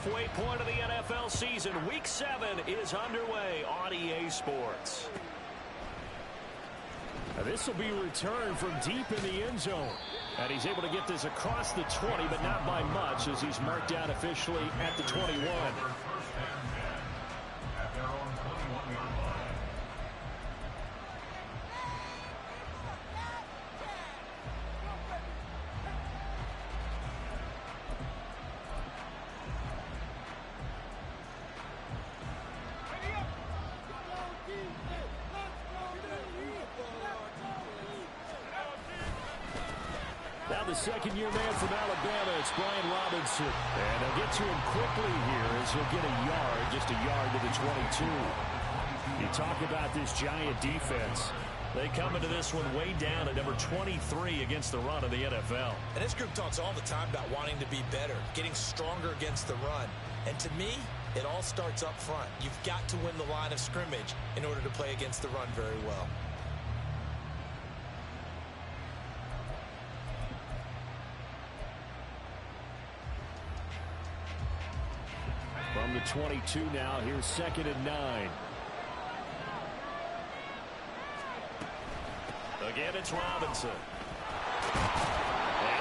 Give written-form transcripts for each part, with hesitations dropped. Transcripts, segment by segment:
halfway point of the NFL season. Week 7 is underway on EA Sports. Now this will be a return from deep in the end zone. And he's able to get this across the 20, but not by much, as he's marked down officially at the 21. Now the second-year man from Alabama, it's Brian Robinson. And they'll get to him quickly here as he'll get a yard, just a yard to the 22. You talk about this Giant defense. They come into this one way down at number 23 against the run of the NFL. And this group talks all the time about wanting to be better, getting stronger against the run. And to me, it all starts up front. You've got to win the line of scrimmage in order to play against the run very well. From the 22 now, here's 2nd and 9. Again, it's Robinson. And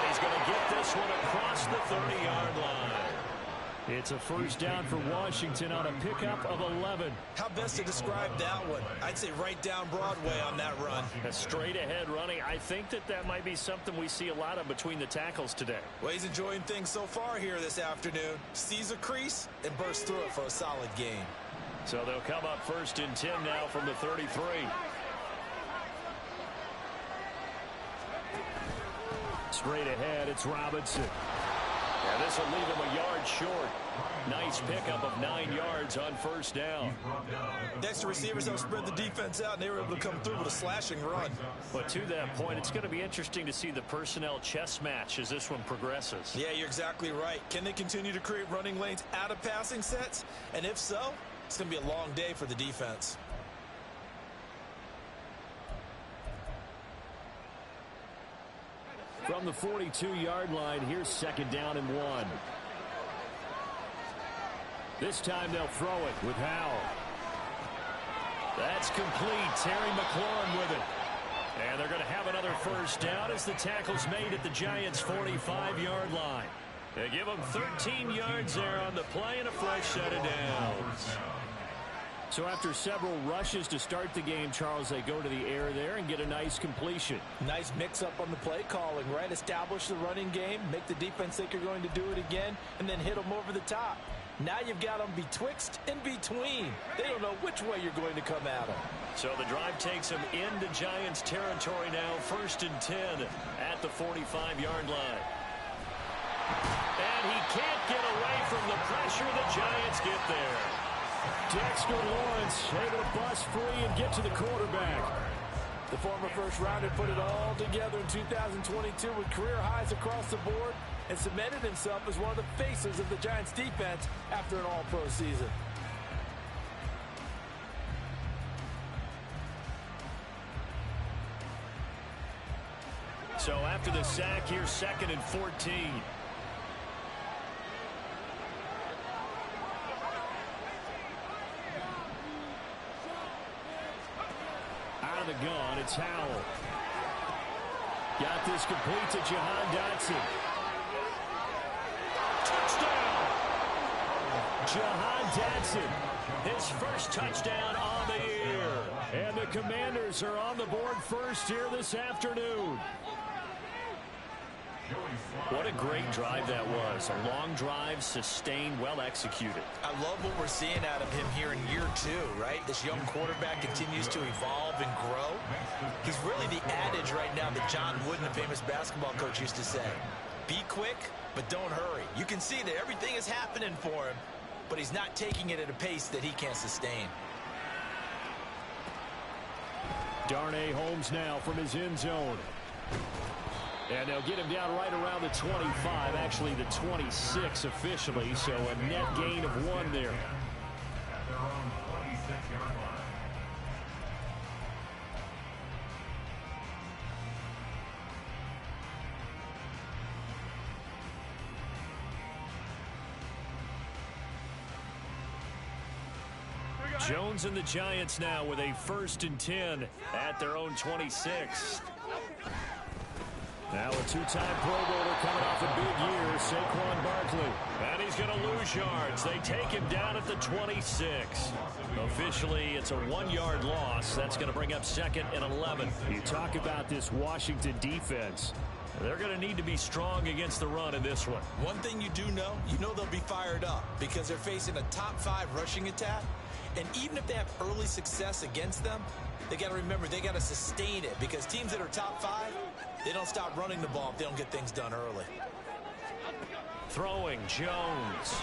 he's going to get this one across the 30-yard line. It's a first down for Washington on a pickup of 11. How best to describe that one? I'd say right down Broadway on that run. A straight-ahead running. I think that might be something we see a lot of between the tackles today. Well, he's enjoying things so far here this afternoon. Sees a crease and bursts through it for a solid gain. So they'll come up 1st and 10 now from the 33. Straight ahead, it's Robinson. Yeah, this will leave him a yard short. Nice pickup of 9 yards on 1st down. Next, the receivers have spread the defense out, and they were able to come through with a slashing run. But to that point, it's going to be interesting to see the personnel chess match as this one progresses. Yeah, you're exactly right. Can they continue to create running lanes out of passing sets? And if so, it's going to be a long day for the defense. From the 42-yard line, here's 2nd down and 1. This time they'll throw it with Howell. That's complete. Terry McLaurin with it. And they're going to have another first down as the tackle's made at the Giants' 45-yard line. They give them 13 yards there on the play and a fresh set of downs. So after several rushes to start the game, Charles, they go to the air there and get a nice completion. Nice mix-up on the play calling, right? Establish the running game, make the defense think you're going to do it again, and then hit them over the top. Now you've got them betwixt and between. They don't know which way you're going to come at them. So the drive takes them into Giants territory now, 1st and 10 at the 45-yard line. And he can't get away from the pressure. The Giants get there. Dexter Lawrence able to bust free and get to the quarterback. The former first-rounder put it all together in 2022 with career highs across the board and cemented himself as one of the faces of the Giants' defense after an all-pro season. So after the sack, here's 2nd and 14. Out of the gun, it's Howell. Got this complete to Jahan Dotson. Touchdown! Jahan Dotson, his first touchdown on the year. And the Commanders are on the board first here this afternoon. What a great drive that was. A long drive, sustained, well executed. I love what we're seeing out of him here in year 2, right? This young quarterback continues to evolve and grow. He's really the adage right now that John Wooden, the famous basketball coach, used to say. Be quick, but don't hurry. You can see that everything is happening for him, but he's not taking it at a pace that he can't sustain. Darnay Holmes now from his end zone. And they'll get him down right around the 25, actually the 26 officially, so a net gain of 1 there. Jones and the Giants now with a 1st and 10 at their own 26. Now a two-time Pro Bowler coming off a big year, Saquon Barkley. And he's going to lose yards. They take him down at the 26. Officially, it's a 1-yard loss. That's going to bring up 2nd and 11. You talk about this Washington defense. They're going to need to be strong against the run in this one. One thing you do know, they'll be fired up because they're facing a top 5 rushing attack. And even if they have early success against them, they got to remember they got to sustain it because teams that are top 5, they don't stop running the ball if they don't get things done early. Throwing, Jones.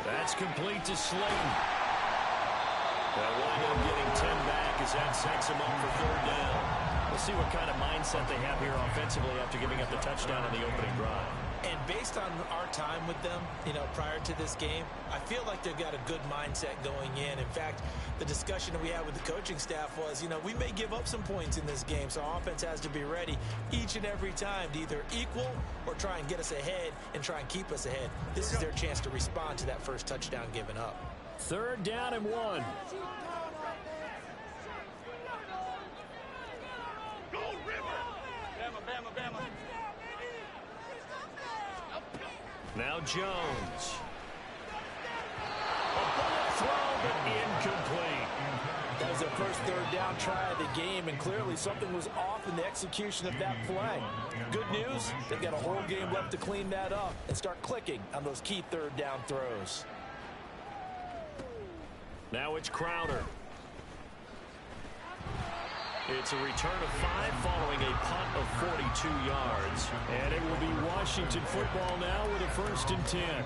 That's complete to Slayton. They'll wind up getting 10 back as that sets him up for 3rd down. We'll see what kind of mindset they have here offensively after giving up the touchdown on the opening drive. And based on our time with them, prior to this game, I feel like they've got a good mindset going in. In fact, the discussion that we had with the coaching staff was, we may give up some points in this game, so our offense has to be ready each and every time to either equal or try and get us ahead and try and keep us ahead. This is their chance to respond to that first touchdown given up. 3rd down and 1. Now Jones. A bullet throw, but incomplete. That was their first 3rd down try of the game, and clearly something was off in the execution of that play. Good news, they've got a whole game left to clean that up and start clicking on those key 3rd down throws. Now it's Crowder. It's a return of 5 following a punt of 42 yards. And it will be Washington football now with a 1st and 10.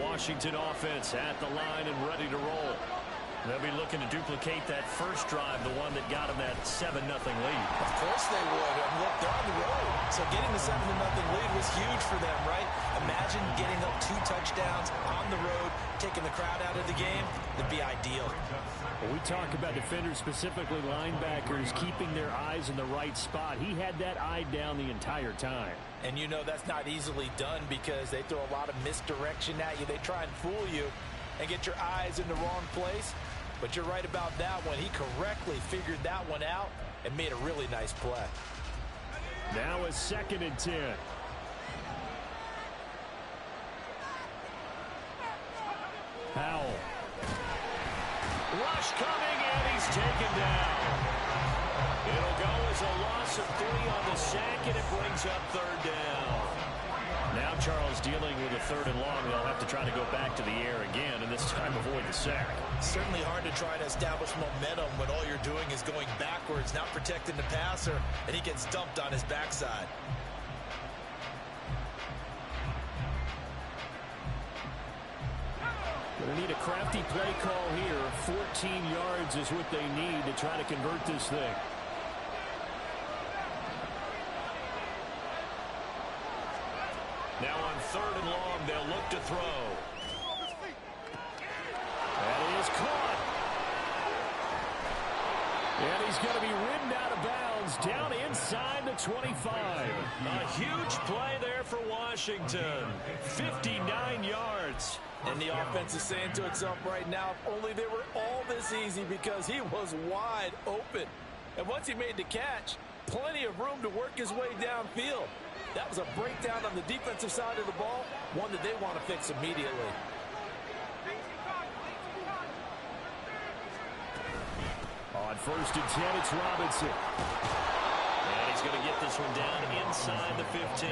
Washington offense at the line and ready to roll. They'll be looking to duplicate that first drive, the one that got them that 7-0 lead. Of course they would. And look, they're on the road. So getting the 7-0 lead was huge for them, right? Imagine getting up 2 touchdowns on the road, taking the crowd out of the game. It'd be ideal. When we talk about defenders, specifically linebackers, keeping their eyes in the right spot. He had that eye down the entire time. And that's not easily done because they throw a lot of misdirection at you. They try and fool you and get your eyes in the wrong place. But you're right about that one. He correctly figured that one out and made a really nice play. Now a 2nd and 10. Powell. Rush coming, and he's taken down. It'll go as a loss of 3 on the sack, and it brings up 3rd down. Now Charles dealing with a 3rd and long. They'll have to try to go back to the air again, and this time avoid the sack. Certainly hard to try to establish momentum when all you're doing is going backwards, not protecting the passer, and he gets dumped on his backside. Going to need a crafty play call here. 14 yards is what they need to try to convert this thing. Now on 3rd and long, they'll look to throw. That is caught. And he's going to be ridden out of bounds down inside the 25. A huge play there for Washington. 59 yards. And the offense is saying to itself right now, if only they were all this easy because he was wide open. And once he made the catch, plenty of room to work his way downfield. That was a breakdown on the defensive side of the ball, one that they want to fix immediately. On 1st and 10, it's Robinson. And he's going to get this one down inside the 15.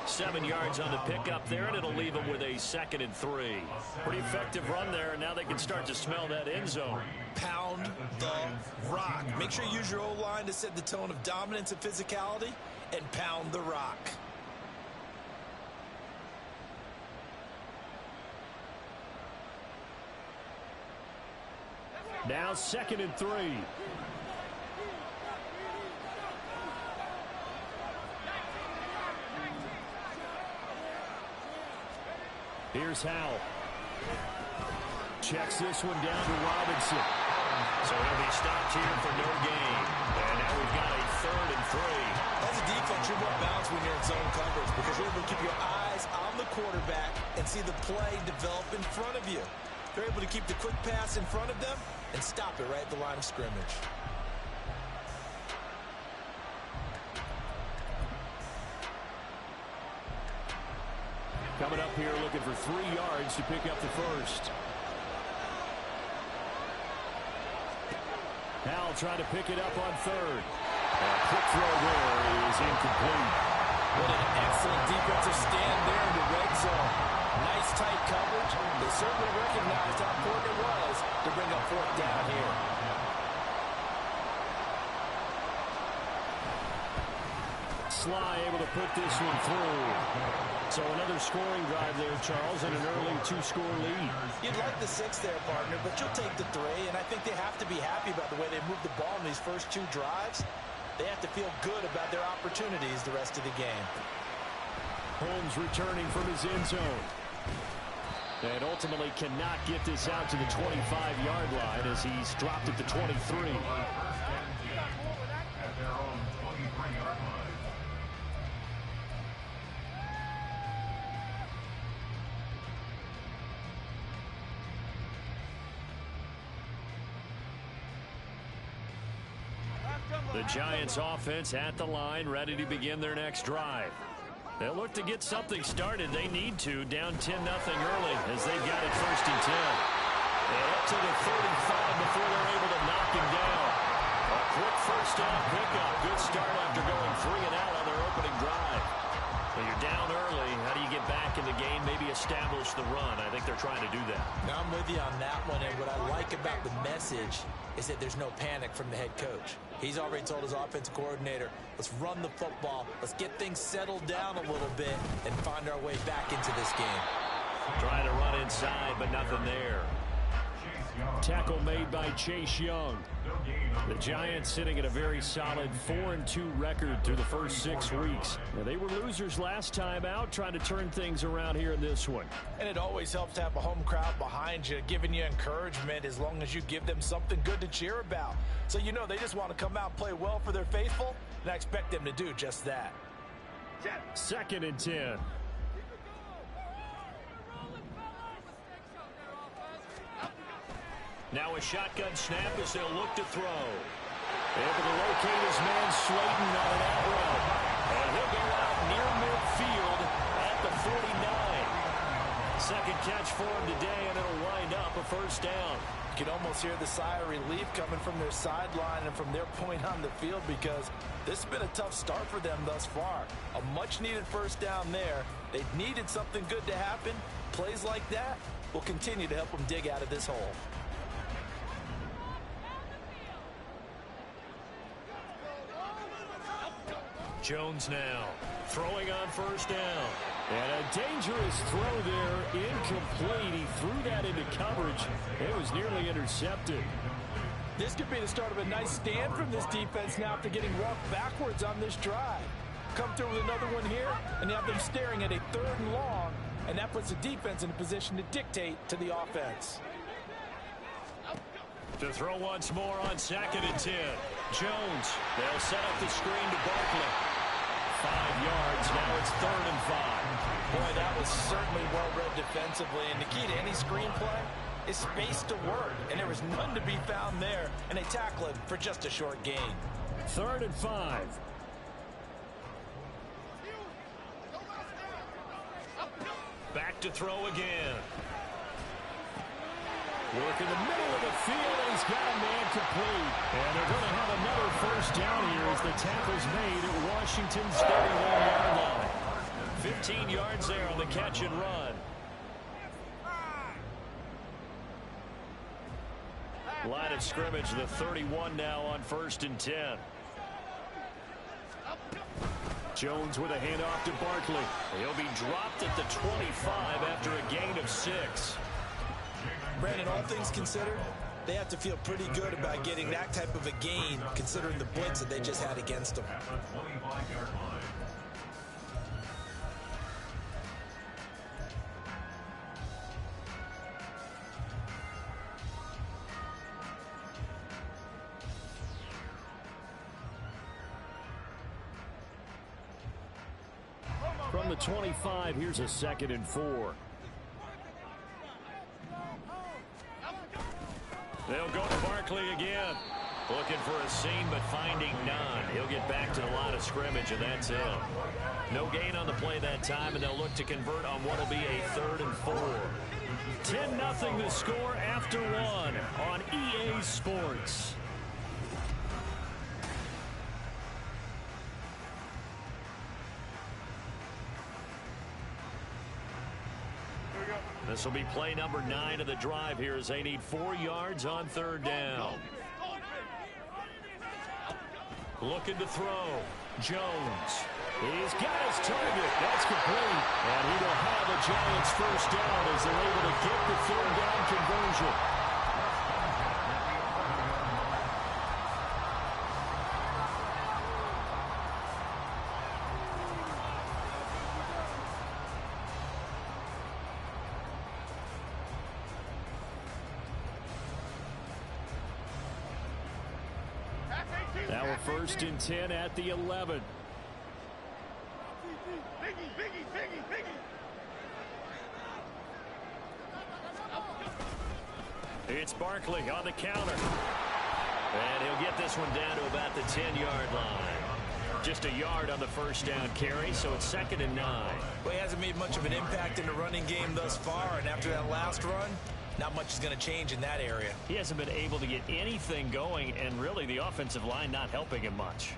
7 yards on the pickup there, and it'll leave him with a 2nd and 3. Pretty effective run there, and now they can start to smell that end zone. Pound the rock. Make sure you use your O-line to set the tone of dominance and physicality, and pound the rock. Now 2nd and 3. Here's Howell. Checks this one down to Robinson. So he'll be stopped here for no gain. And now we've got a 3rd and 3. As a defense, you're more balanced when you're in zone coverage because you're able to keep your eyes on the quarterback and see the play develop in front of you. They're able to keep the quick pass in front of them and stop it right at the line of scrimmage. Coming up here looking for 3 yards to pick up the first. Howell trying to pick it up on 3rd. A quick throw there is incomplete. What an excellent defensive stand there in the red zone. Nice tight coverage. They certainly recognized how important it was to bring up 4th down here. Sly able to put this one through. So another scoring drive there, Charles, and an early 2-score lead. You'd like the 6 there, partner, but you'll take the 3, and I think they have to be happy about the way they moved the ball in these first 2 drives. They have to feel good about their opportunities the rest of the game. Holmes returning from his end zone. And ultimately cannot get this out to the 25-yard line as he's dropped at the 23. The Giants offense at the line, ready to begin their next drive. They'll look to get something started. They need to, down 10-0 early as they've got it 1st and 10. And up to the 35 before they're able to knock him down. A quick 1st down pickup. Good start after going 3 and out on their opening drive. When you're down early, how do you get back in the game, maybe establish the run? I think they're trying to do that. Now I'm with you on that one, and what I like about the message is that there's no panic from the head coach. He's already told his offensive coordinator, let's run the football, let's get things settled down a little bit and find our way back into this game. Trying to run inside, but nothing there. Tackle made by Chase Young. The Giants sitting at a very solid 4-2 record through the first 6 weeks. Now, they were losers last time out, trying to turn things around here in this one. And it always helps to have a home crowd behind you, giving you encouragement as long as you give them something good to cheer about. So you know they just want to come out and play well for their faithful, and I expect them to do just that. 2nd and 10. Now a shotgun snap as they'll look to throw. Able to locate his man Slayton on an out route. And he'll go out near midfield at the 49. Second catch for him today, and it'll wind up a 1st down. You can almost hear the sigh of relief coming from their sideline and from their point on the field because this has been a tough start for them thus far. A much-needed 1st down there. They needed something good to happen. Plays like that will continue to help them dig out of this hole. Jones now throwing on 1st down. And a dangerous throw there, incomplete. He threw that into coverage. It was nearly intercepted. This could be the start of a nice stand from this defense now after getting walked backwards on this drive. Come through with another one here, and you have them staring at a 3rd and long, and that puts the defense in a position to dictate to the offense. To throw once more on 2nd and 10. Jones, they'll set up the screen to Barkley. 5 yards, now it's 3rd and 5. Boy, that was certainly well-read defensively, and the key to any screenplay is space to work, and there was none to be found there, and they tackle him for just a short gain. 3rd and 5. Back to throw again. Work in the middle of the field, and he's got a man complete. And they're going to have another 1st down here as the tackle's made at Washington's 31-yard line. 15 yards there on the catch and run. Line of scrimmage, the 31 now on 1st and 10. Jones with a handoff to Barkley. He'll be dropped at the 25 after a gain of 6. Brandon, all things considered, they have to feel pretty good about getting that type of a gain considering the blitz that they just had against them. from the 25. Here's a 2nd and 4. They'll go to Barkley again. Looking for a seam, but finding none. He'll get back to the line of scrimmage, and that's it. No gain on the play that time, and they'll look to convert on what will be a 3rd and 4. 10-0 the score after 1 on EA Sports. This will be play number 9 of the drive here as they need 4 yards on 3rd down. Looking to throw. Jones. He's got his target. That's complete. And he will have a Giants 1st down as they're able to get the 3rd down conversion. Now a 1st and 10 at the 11. It's Barkley on the counter. And he'll get this one down to about the 10-yard line. Just a yard on the 1st down carry, so it's 2nd and 9. Well, he hasn't made much of an impact in the running game thus far, and after that last run, not much is going to change in that area. He hasn't been able to get anything going, and really the offensive line not helping him much.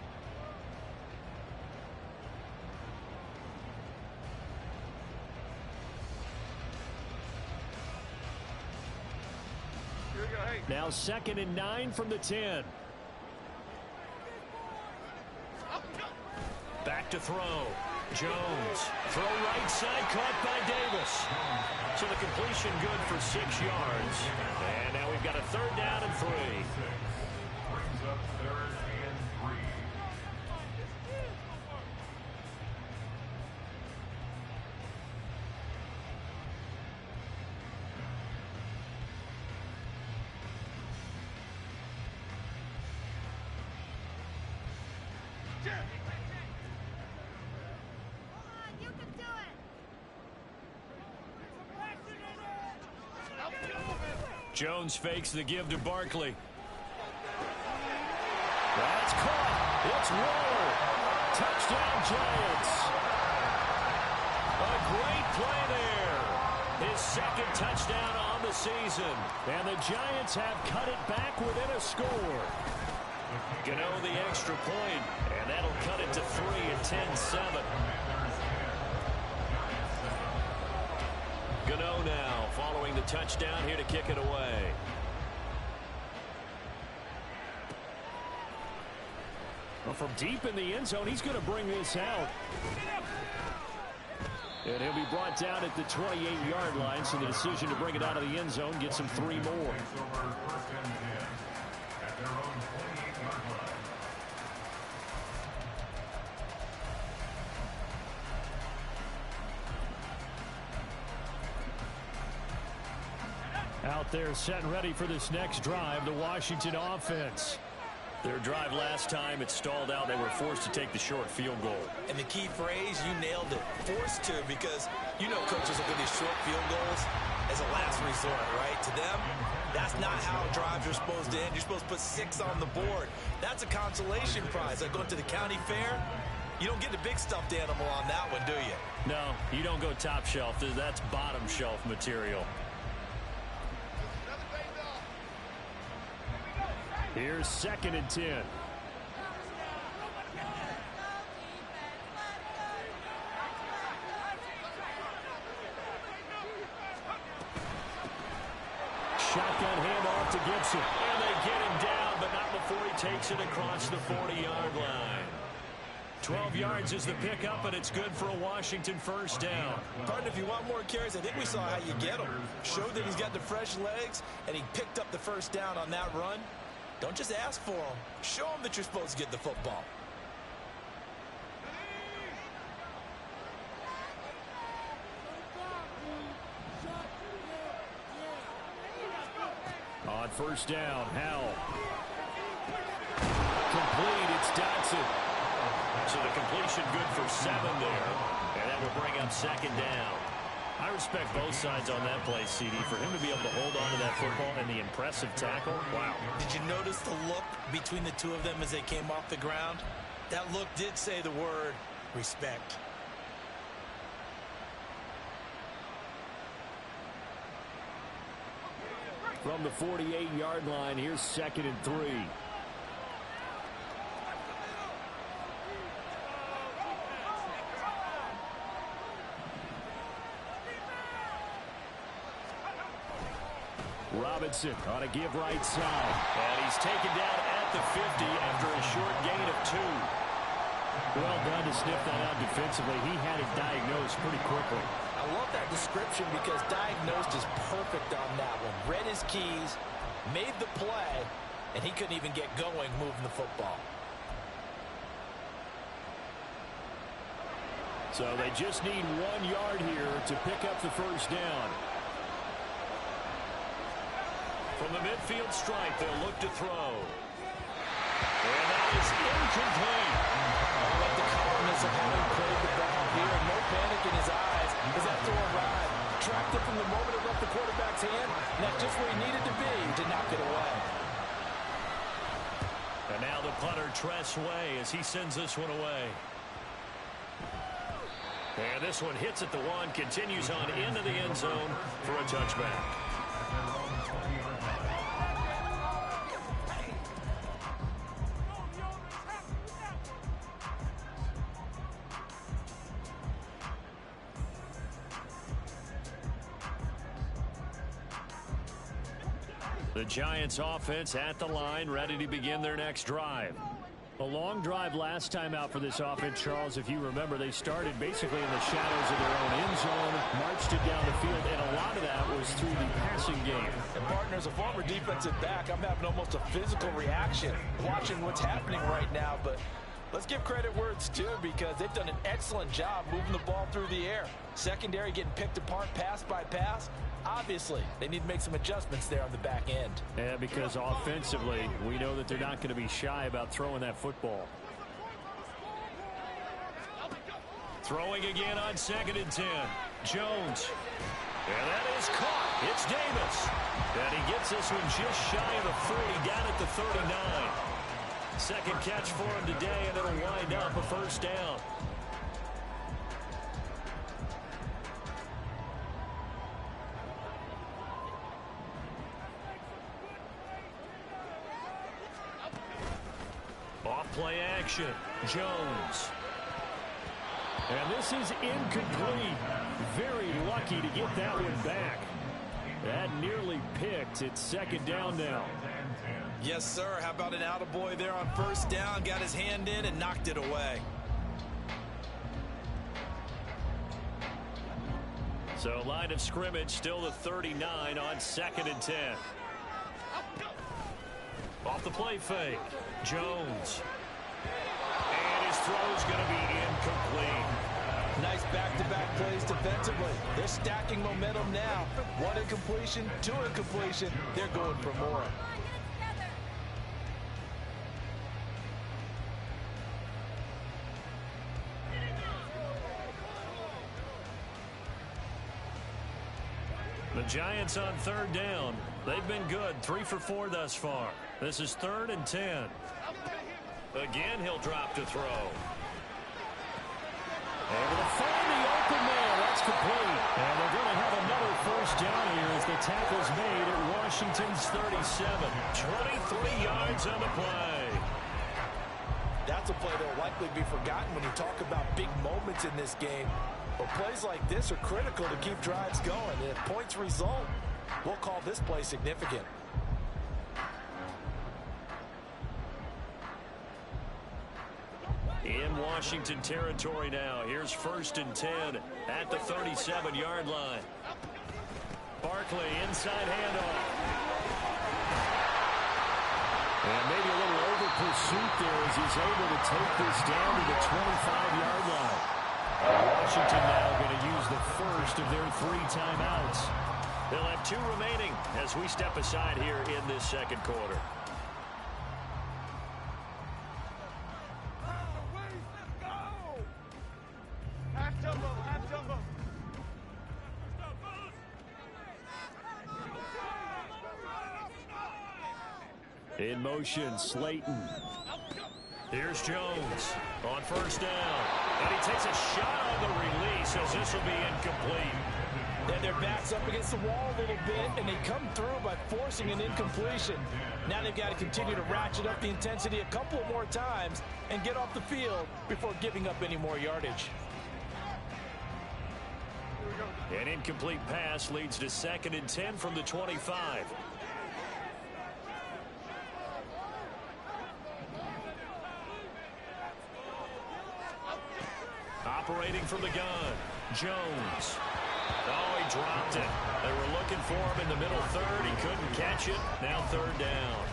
Now 2nd and 9 from the 10. Back to throw. Jones. Throw right side, caught by Davis. So the completion good for 6 yards. And now we've got a 3rd down and 3. Brings up 3rd and 3. Jones fakes the give to Barkley. That's caught. It's Waller. Touchdown, Giants. A great play there. His 2nd touchdown on the season. And the Giants have cut it back within a score. Gano the extra point, and that'll cut it to 3 at 10-7. Gano now following the touchdown here to kick it away. Well, from deep in the end zone, he's going to bring this out. And he'll be brought down at the 28-yard line, so the decision to bring it out of the end zone gets him 3 more. Out there set and ready for this next drive, the Washington offense. Their drive last time, it stalled out. They were forced to take the short field goal. And the key phrase, you nailed it. Forced to, because you know coaches look at these short field goals as a last resort, right? To them, that's not how drives are supposed to end. You're supposed to put 6 on the board. That's a consolation prize. Like going to the county fair, you don't get the big stuffed animal on that one, do you? No, you don't go top shelf. That's bottom shelf material. Here's 2nd and 10. Shotgun handoff to Gibson. And they get him down, but not before he takes it across the 40-yard line. 12 yards is the pickup, and it's good for a Washington 1st down. Partner, if you want more carries, I think we saw how you get him. Showed that he's got the fresh legs, and he picked up the 1st down on that run. Don't just ask for him. Show him that you're supposed to get the football. On 1st down, Howell. Complete, it's Dotson. So the completion good for 7 there. And that will bring up second down. I respect both sides on that play, CD. For him to be able to hold on to that football and the impressive tackle, wow. Did you notice the look between the two of them as they came off the ground? That look did say the word respect. From the 48-yard line, here's 2nd and 3. Robinson on a give right side. And he's taken down at the 50 after a short gain of 2. Well done to sniff that out defensively. He had it diagnosed pretty quickly. I love that description because diagnosed is perfect on that one. Read his keys, made the play, and he couldn't even get going moving the football. So they just need 1 yard here to pick up the first down. From the midfield stripe, they'll look to throw. And that is incomplete. I love the calmness of having played the ball here. No panic in his eyes as that throw arrived. Tracked it from the moment it left the quarterback's hand, and that's just where he needed to be to knock it away. And now the punter, Tress Way, as he sends this one away. And this one hits at the 1, continues on into the end zone for a touchback. The Giants offense at the line, ready to begin their next drive. A long drive last time out for this offense, Charles. If you remember, they started basically in the shadows of their own end zone, marched it down the field, and a lot of that was through the passing game. And partner, as a former defensive back, I'm having almost a physical reaction watching what's happening right now. But let's give credit where it's due because they've done an excellent job moving the ball through the air. Secondary getting picked apart pass by pass. Obviously, they need to make some adjustments there on the back end. Yeah, because offensively, we know that they're not going to be shy about throwing that football. Throwing again on 2nd and 10. Jones. And that is caught. It's Davis. And he gets this one just shy of the 40, down at the 39. Second catch for him today, and it'll wind up a first down. Off-play action. Jones. And this is incomplete. Very lucky to get that one back. That nearly picked. It's 2nd down now. Yes, sir. How about an attaboy there on first down? Got his hand in and knocked it away. So line of scrimmage still the 39 on 2nd and 10. Off the play fake. Jones. And his throw's going to be incomplete. Nice back-to-back plays defensively. They're stacking momentum now. 1 incompletion, 2 incompletion. They're going for more. The Giants on 3rd down. They've been good. 3 for 4 thus far. This is 3rd and 10. Again, he'll drop to throw. Able to find the open man. That's complete. And they're going to have another first down here as the tackle's made at Washington's 37. 23 yards on the play. That's a play that will likely be forgotten when you talk about big moments in this game. But plays like this are critical to keep drives going. And if points result, we'll call this play significant. In Washington territory now. Here's 1st and 10 at the 37-yard line. Barkley inside handoff. And maybe a little over pursuit there as he's able to take this down to the 25-yard line. Washington now going to use the first of their 3 timeouts. They'll have 2 remaining as we step aside here in this 2nd quarter. In motion, Slayton. Here's Jones on first down. And he takes a shot on the release as this will be incomplete. And their back's up against the wall a little bit, and they come through by forcing an incompletion. Now they've got to continue to ratchet up the intensity a couple more times and get off the field before giving up any more yardage. An incomplete pass leads to 2nd and 10 from the 25. Operating from the gun, Jones. Oh, he dropped it. They were looking for him in the middle third. He couldn't catch it. Now 3rd down.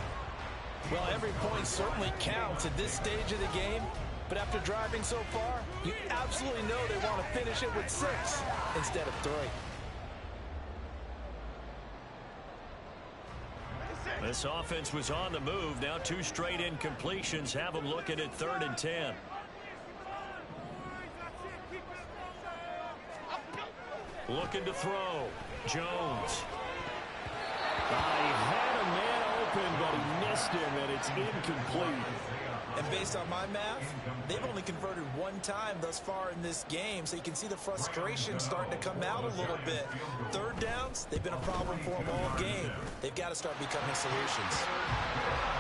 Well, every point certainly counts at this stage of the game. But after driving so far, you absolutely know they want to finish it with 6 instead of 3. This offense was on the move. Now 2 straight incompletions have them looking at 3rd and 10. Looking to throw. Jones. He had a man open, but he missed him, and it's incomplete. And based on my math, they've only converted 1 time thus far in this game, so you can see the frustration starting to come out a little bit. 3rd downs, they've been a problem for them all game. They've got to start becoming solutions.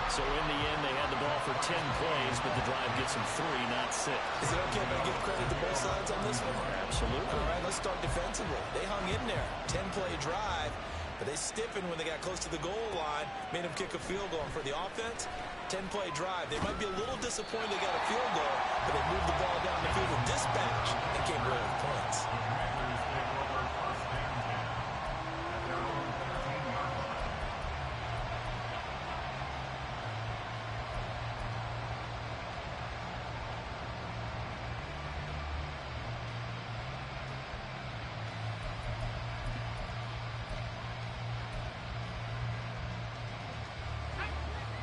So in the end, they had the ball for 10 plays, but the drive gets them 3, not 6. Is it okay if I give credit to both sides on this one? Absolutely. All right, let's start defensively. They hung in there. 10-play drive, but they stiffened when they got close to the goal line, made them kick a field goal. And for the offense, 10-play drive. They might be a little disappointed they got a field goal, but they moved the ball down the field with dispatch and came away with points.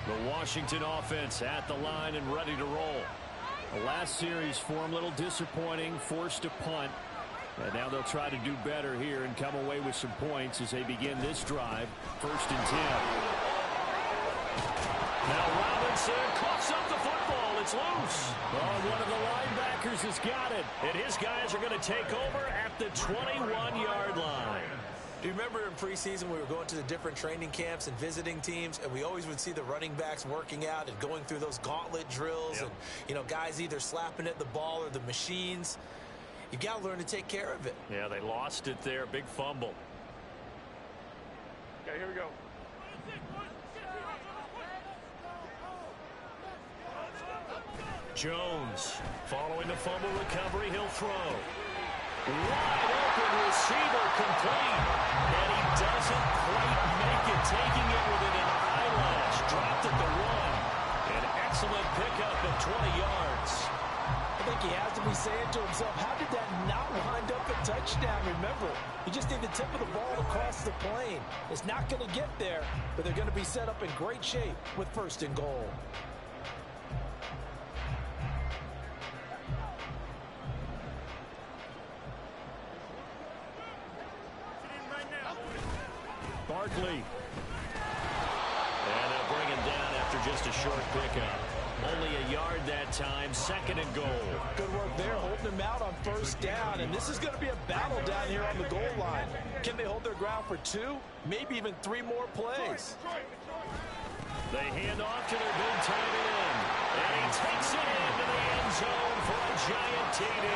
The Washington offense at the line and ready to roll. The last series for them, a little disappointing, forced a punt. And now they'll try to do better here and come away with some points as they begin this drive. 1st and 10. Now Robinson coughs up the football. It's loose. Oh, one of the linebackers has got it. And his guys are going to take over at the 21-yard line. Do you remember in preseason we were going to the different training camps and visiting teams, and we always would see the running backs working out and going through those gauntlet drills, and, you know, guys either slapping at the ball or the machines. You've got to learn to take care of it. Yeah, they lost it there. Big fumble. Okay, here we go. Jones, following the fumble recovery, he'll throw. Wide open receiver complete. And he doesn't quite make it, taking it within an eyelash. Dropped at the 1. An excellent pickup of 20 yards. I think he has to be saying to himself, how did that not wind up a touchdown? Remember, you just need the tip of the ball across the plane. It's not going to get there, but they're going to be set up in great shape with 1st and goal. Barkley. And they'll bring him down after just a short pickup. Only a yard that time, 2nd and goal. Good work there, holding him out on 1st down. And this is going to be a battle down here on the goal line. Can they hold their ground for 2, maybe even 3 more plays? They hand off to their big tight end. And he takes it into the end zone for a giant TD.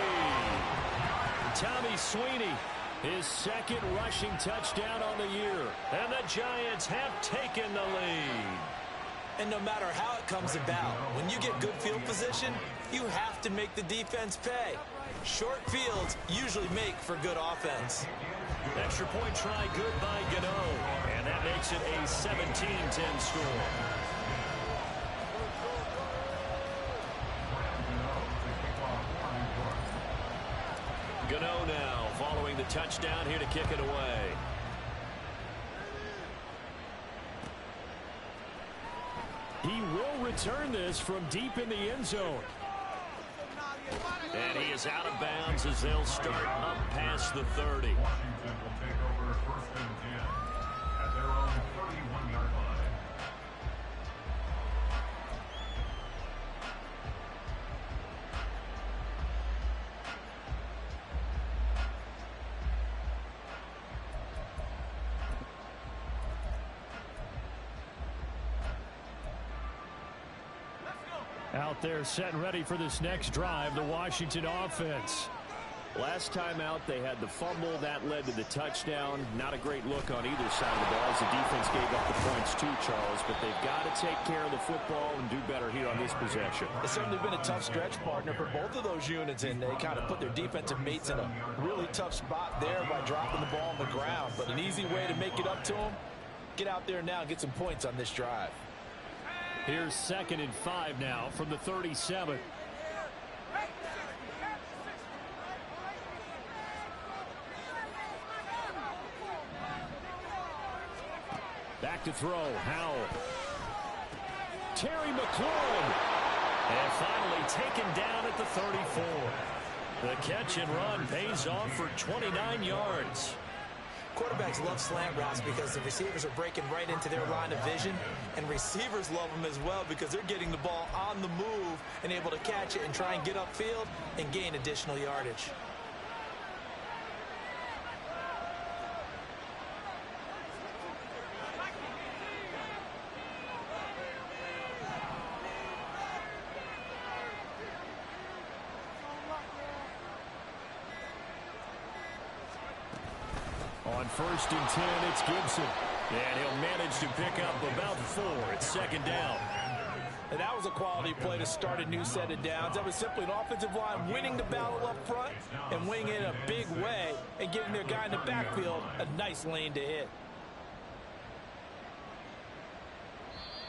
Tommy Sweeney, his 2nd rushing touchdown on the year. And the Giants have taken the lead. And no matter how it comes about, when you get good field position, you have to make the defense pay. Short fields usually make for good offense. Extra point try good by Gano. And that makes it a 17-10 score. Gano now following the touchdown here to kick it away. He will return this from deep in the end zone. And he is out of bounds as they'll start up past the 30. Washington will take over 1st and 10 at their own 31-yard line. Out there set and ready for this next drive, the Washington offense. Last time out, they had the fumble. That led to the touchdown. Not a great look on either side of the ball as the defense gave up the points too, Charles. But they've got to take care of the football and do better here on this possession. It's certainly been a tough stretch, partner, for both of those units, and they kind of put their defensive mates in a really tough spot there by dropping the ball on the ground. But an easy way to make it up to them, get out there now and get some points on this drive. Here's 2nd and 5 now from the 37. Back to throw. Howell. Terry McLaurin. And finally taken down at the 34. The catch and run pays off for 29 yards. Quarterbacks love slant routes because the receivers are breaking right into their line of vision, and receivers love them as well because they're getting the ball on the move and able to catch it and try and get upfield and gain additional yardage. On 1st and 10, it's Gibson. And he'll manage to pick up about 4. It's 2nd down. And that was a quality play to start a new set of downs. That was simply an offensive line winning the battle up front and winning it in a big way and giving their guy in the backfield a nice lane to hit.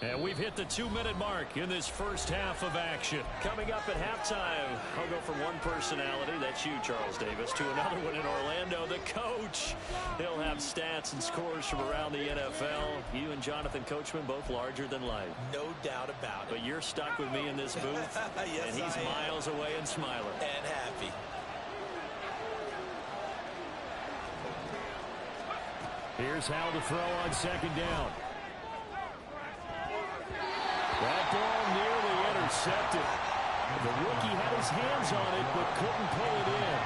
And we've hit the 2-minute mark in this first half of action. Coming up at halftime, I'll go from one personality, that's you, Charles Davis, to another one in Orlando, the coach. He'll have stats and scores from around the NFL. You and Jonathan Coachman both larger than life. No doubt about it. But you're stuck with me in this booth, yes, and he's miles away and smiling. And happy. Here's how to throw on 2nd down. That ball nearly intercepted. The rookie had his hands on it, but couldn't pull it in.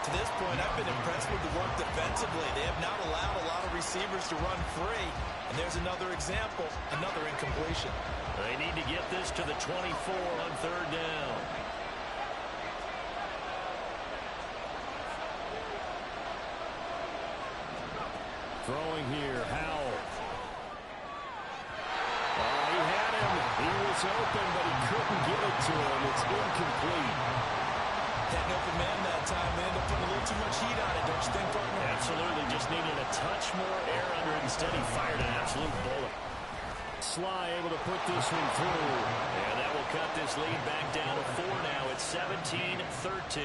To this point, I've been impressed with the work defensively. They have not allowed a lot of receivers to run free. And there's another example, another incompletion. They need to get this to the 24 on 3rd down. Throwing here, Howell. He had him. He was open, but he couldn't get it to him. It's incomplete. Had an open man that time. They ended up putting a little too much heat on it, don't you think, partner? Absolutely. Just needed a touch more air under it. Instead, he fired an absolute bullet. Sly able to put this one through. And that will cut this lead back down to 4 now. It's 17-13.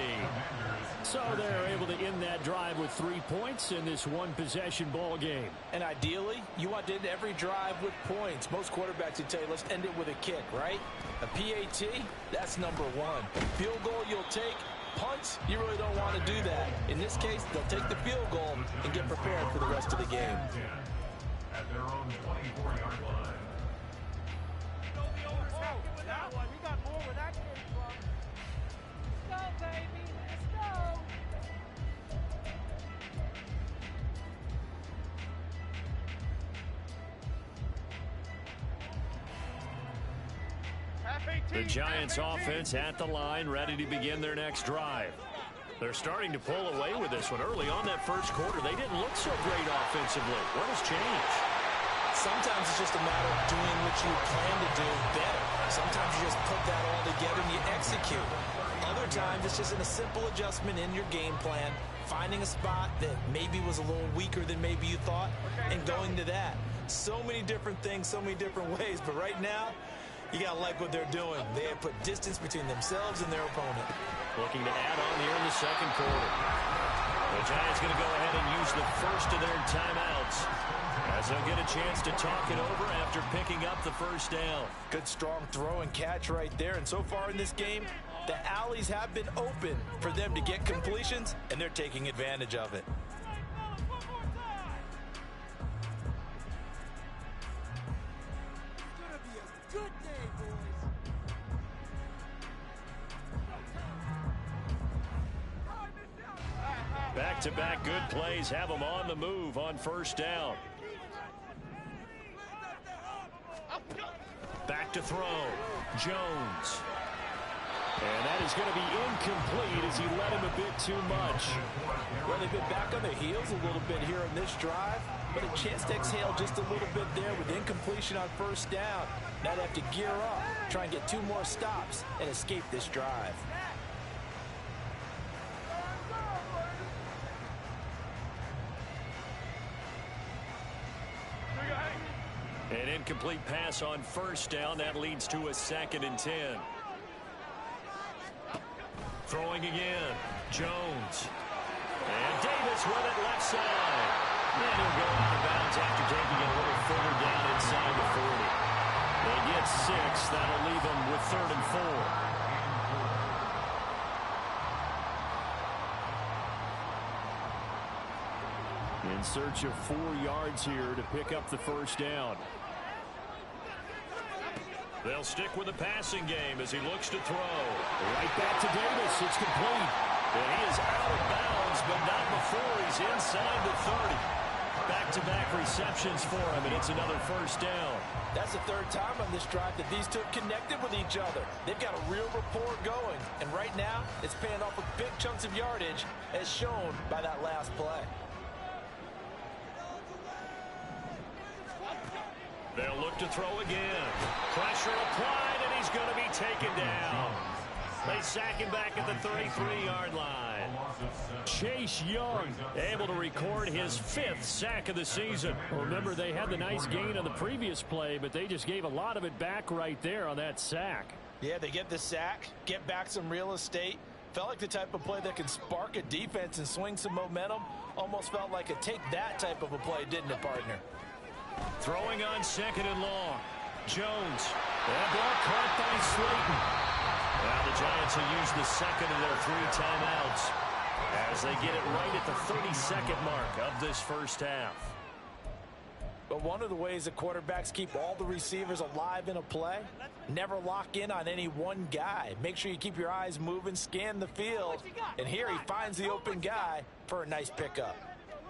So they're able to end that drive with 3 points in this one-possession ball game. And ideally, you want to end every drive with points. Most quarterbacks would tell you, let's end it with a kick, right? A PAT, that's number 1. Field goal you'll take. Punts, you really don't want to do that. In this case, they'll take the field goal and get prepared for the rest of the game. At their own 24-yard line. The Giants offense at the line, ready to begin their next drive. They're starting to pull away with this one. Early on that first quarter, they didn't look so great offensively. What has changed? Sometimes it's just a matter of doing what you plan to do better. Sometimes you just put that all together and you execute. Other times it's just a simple adjustment in your game plan, finding a spot that maybe was a little weaker than maybe you thought, and going to that. So many different things, so many different ways, but right now, you got to like what they're doing. They have put distance between themselves and their opponent. Looking to add on here in the second quarter. The Giants going to go ahead and use the first of their timeouts as they'll get a chance to talk it over after picking up the first down. Good strong throw and catch right there. And so far in this game, the alleys have been open for them to get completions, and they're taking advantage of it. Back-to-back good plays have them on the move on first down. Back to throw. Jones. And that is going to be incomplete as he led him a bit too much. Well, they've been back on their heels a little bit here in this drive, but a chance to exhale just a little bit there with incompletion on first down. Now they have to gear up, try and get 2 more stops, and escape this drive. An incomplete pass on first down. That leads to a 2nd and 10. Throwing again. Jones. And Davis with it left side. And he'll go out of bounds after taking it a little further down inside the 40. They get 6. That'll leave them with 3rd and 4. In search of 4 yards here to pick up the first down. They'll stick with the passing game as he looks to throw. Right back to Davis. It's complete. And he is out of bounds, but not before he's inside the 30. Back-to-back receptions for him, and it's another first down. That's the 3rd time on this drive that these two have connected with each other. They've got a real rapport going, and right now it's paying off with big chunks of yardage, as shown by that last play. They'll look to throw again. Pressure applied, and he's going to be taken down. They sack him back at the 33-yard line. Chase Young able to record his 5th sack of the season. Well, remember, they had the nice gain on the previous play, but they just gave a lot of it back right there on that sack. Yeah, they get the sack, get back some real estate. Felt like the type of play that can spark a defense and swing some momentum. Almost felt like a take that type of a play, didn't it, partner? Throwing on 2nd and long. Jones. That ball caught by Slayton. Now the Giants will use the 2nd of their 3 timeouts as they get it right at the 32nd mark of this first half. But one of the ways that quarterbacks keep all the receivers alive in a play, never lock in on any one guy. Make sure you keep your eyes moving, scan the field, and here he finds the open guy for a nice pickup.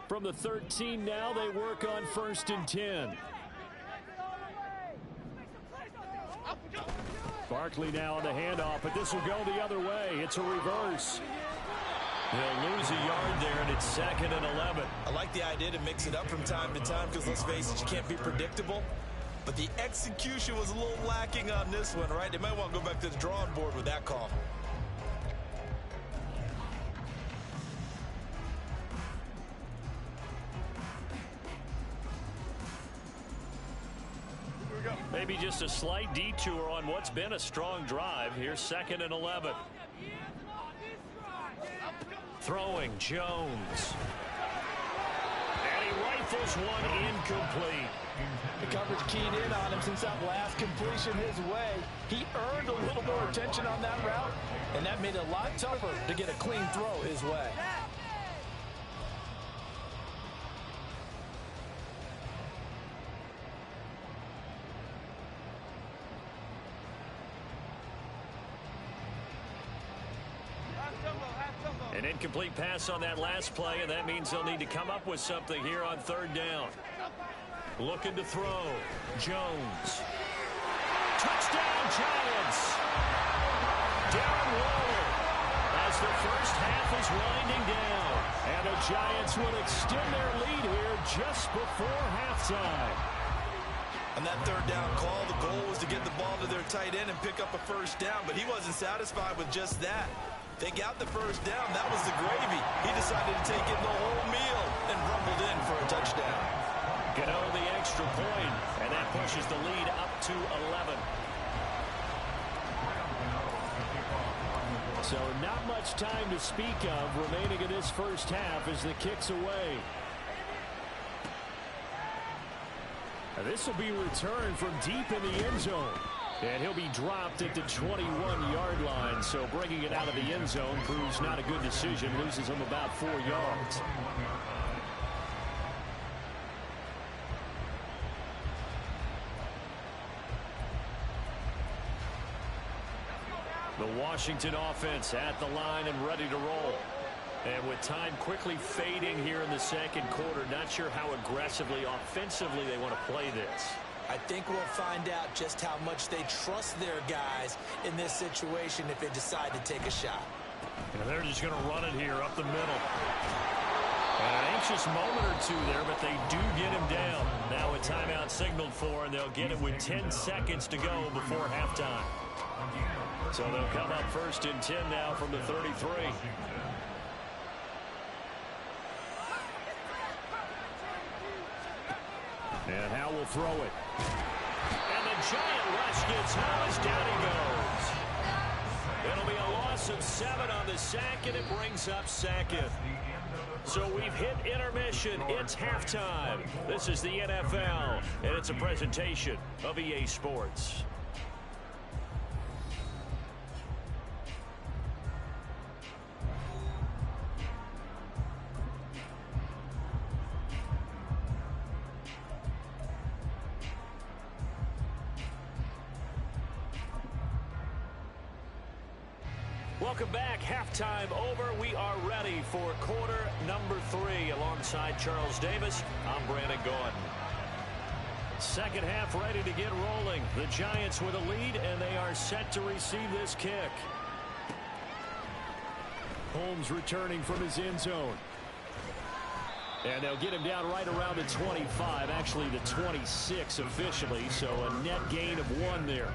From the 13 now, they work on 1st and 10. Barkley now on the handoff, but this will go the other way. It's a reverse. He'll lose a yard there, and it's 2nd and 11. I like the idea to mix it up from time to time because, let's face it, you can't be predictable. But the execution was a little lacking on this one, right? They might want to go back to the drawing board with that call. Maybe just a slight detour on what's been a strong drive. Here's 2nd and 11. Throwing Jones. And he rifles one incomplete. The coverage keyed in on him since that last completion his way. He earned a little more attention on that route, and that made it a lot tougher to get a clean throw his way. An incomplete pass on that last play, and that means they'll need to come up with something here on 3rd down. Looking to throw. Jones. Touchdown, Giants! Darren Waller as the first half is winding down. And the Giants will extend their lead here just before halftime. On that 3rd down call, the goal was to get the ball to their tight end and pick up a first down, but he wasn't satisfied with just that. They got the first down. That was the gravy. He decided to take in the whole meal and rumbled in for a touchdown. Gano the extra point, and that pushes the lead up to 11. So not much time to speak of remaining in this first half as the kick's away. Now this will be returned from deep in the end zone. And he'll be dropped at the 21-yard line. So bringing it out of the end zone proves not a good decision. Loses him about 4 yards. The Washington offense at the line and ready to roll. And with time quickly fading here in the 2nd quarter, not sure how aggressively, offensively they want to play this. I think we'll find out just how much they trust their guys in this situation if they decide to take a shot. And they're just going to run it here up the middle. And an anxious moment or two there, but they do get him down. Now a timeout signaled for, and they'll get it with 10 seconds to go before halftime. So they'll come up 1st and 10 now from the 33. And Howe will throw it. And the giant rush gets Hollis. Down he goes. It'll be a loss of 7 on the sack, and it brings up 2nd. So we've hit intermission. It's halftime. This is the NFL, and it's a presentation of EA Sports. Welcome back. Halftime over. We are ready for quarter number 3 alongside Charles Davis. I'm Brandon Gaudin. Second half ready to get rolling. The Giants with a lead, and they are set to receive this kick. Holmes returning from his end zone. And they'll get him down right around the 25, actually the 26 officially, so a net gain of 1 there.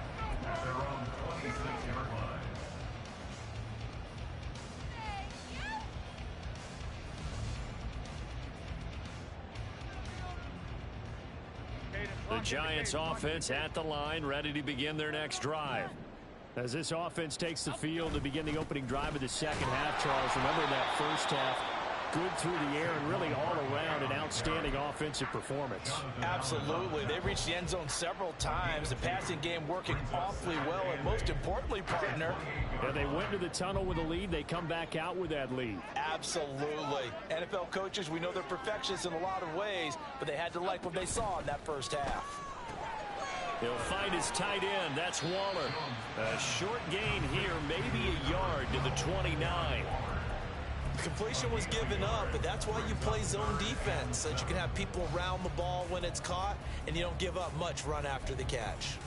The Giants offense at the line, ready to begin their next drive. As this offense takes the field to begin the opening drive of the second half, Charles, remember that first half, good through the air and really all around an outstanding offensive performance. Absolutely. They reached the end zone several times. The passing game working awfully well, and most importantly, partner, Yeah, they went to the tunnel with a lead. They come back out with that lead. absolutely. NFL coaches, we know they're perfectionists in a lot of ways, but they had to like what they saw in that first half. He'll find his tight end. That's Waller. A short gain here, maybe a yard to the 29. Completion was given up, but that's why you play zone defense, so that you can have people around the ball when it's caught, and you don't give up much run after the catch.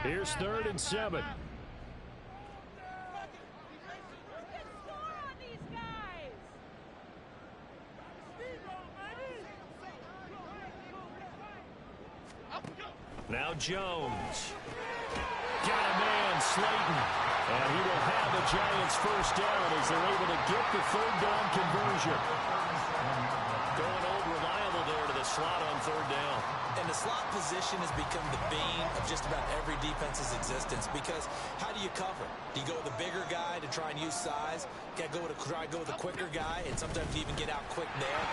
Here's 3rd and 7. Now Jones. Got a man, Slayton. And he will have the Giants first down as they're able to get the 3rd down conversion. Going old reliable there to the slot on 3rd down. And the slot position has become the bane of just about every defense's existence, because how do you cover? Do you go with a bigger guy to try and use size? Got to try to go with a quicker guy, and sometimes you even get out quick there.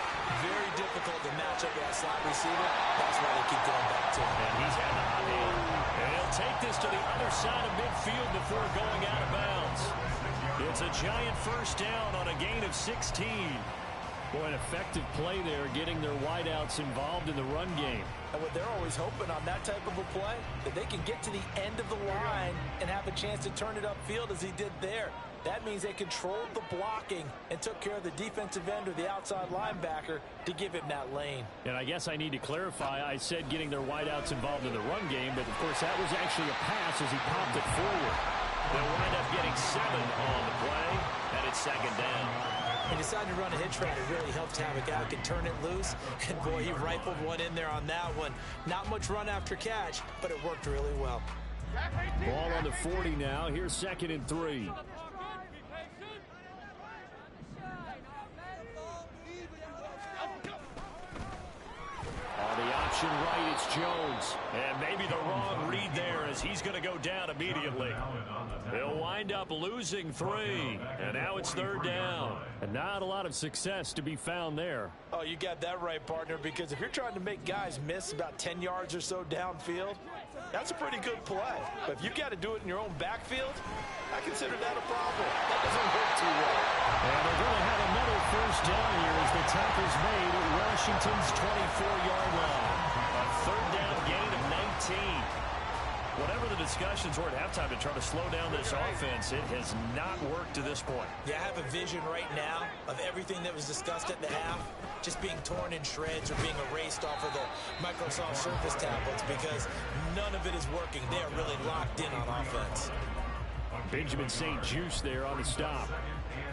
Very difficult to match up with that slot receiver. That's why they keep going back to him. And he's had the hot hand. And he'll take this to the other side of midfield before going out of bounds. It's a Giant first down on a gain of 16. Boy, an effective play there, getting their wideouts involved in the run game. And what they're always hoping on that type of a play, that they can get to the end of the line and have a chance to turn it upfield as he did there. That means they controlled the blocking and took care of the defensive end or the outside linebacker to give him that lane. And I guess I need to clarify, I said getting their wideouts involved in the run game, but of course that was actually a pass as he popped it forward. They'll wind up getting 7 on the play, and it's 2nd down. He decided to run a hitch route. It really helped Havoc out, can turn it loose. And boy, he rifled one in there on that one. Not much run after catch, but it worked really well. Ball on the 40 now. Here's 2nd and 3. On the option right, it's Jones. And maybe the wrong read there as he's going to go down immediately. They'll wind up losing 3. And now it's 3rd down. And not a lot of success to be found there. Oh, you got that right, partner, because if you're trying to make guys miss about 10 yards or so downfield, that's a pretty good play. But if you got to do it in your own backfield, I consider that a problem. That doesn't work too well. And they're going to have another first down here as the tackle's made at Washington's 24-yard line. A 3rd down gain of 19. Whatever the discussions were at halftime to try to slow down this offense, it has not worked to this point. Yeah, I have a vision right now of everything that was discussed at the half just being torn in shreds or being erased off of the Microsoft Surface tablets because none of it is working. They are really locked in on offense. Benjamin St-Juste there on the stop.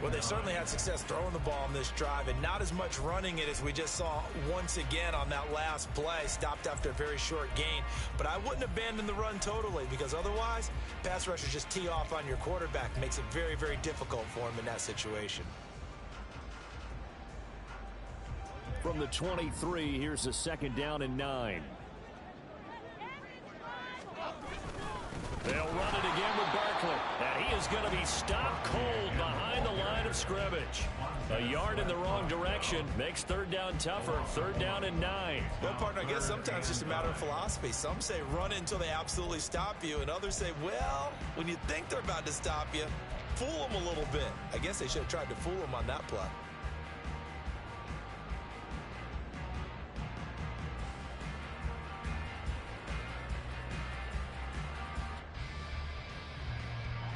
Well, they certainly had success throwing the ball on this drive and not as much running it as we just saw once again on that last play. Stopped after a very short gain. But I wouldn't abandon the run totally because otherwise, pass rushers just tee off on your quarterback. Makes it very, very difficult for him in that situation. From the 23, here's a 2nd down and 9. They'll run it again with Barkley. And he is going to be stopped cold behind the line of scrimmage. A yard in the wrong direction makes 3rd down tougher. 3rd down and 9. Well, partner, I guess sometimes it's just a matter of philosophy. Some say run it until they absolutely stop you, and others say, well, when you think they're about to stop you, fool them a little bit. I guess they should have tried to fool them on that play.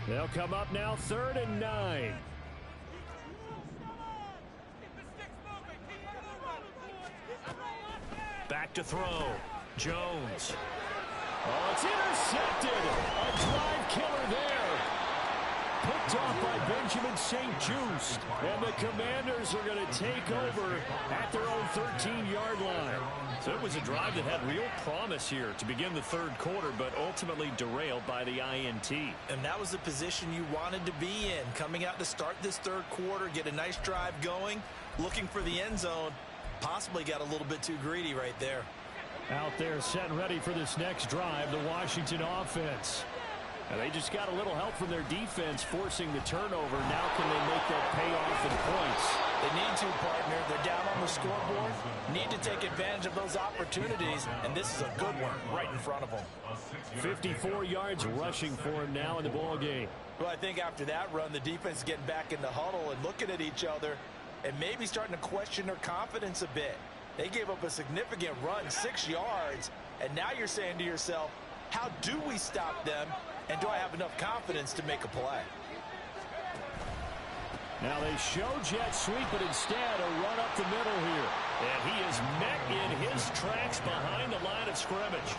They'll come up now 3rd and 9. Back to throw. Jones. Oh, it's intercepted. A drive killer there. Picked off by Benjamin St-Juste. And the Commanders are going to take over at their own 13-yard line. So it was a drive that had real promise here to begin the 3rd quarter, but ultimately derailed by the INT. And that was the position you wanted to be in. Coming out to start this 3rd quarter, get a nice drive going, looking for the end zone. Possibly got a little bit too greedy right there. Out there set and ready for this next drive, the Washington offense. And they just got a little help from their defense forcing the turnover. Now can they make that pay off in points? They need to, partner. They're down on the scoreboard. Need to take advantage of those opportunities, and this is a good one right in front of them. 54 yards rushing for him now in the ball game. Well, I think after that run, the defense is getting back in the huddle and looking at each other and maybe starting to question their confidence a bit. They gave up a significant run, 6 yards, and now you're saying to yourself, how do we stop them, and do I have enough confidence to make a play? Now they show jet sweep, but instead a run up the middle here. And he is met in his tracks behind the line of scrimmage.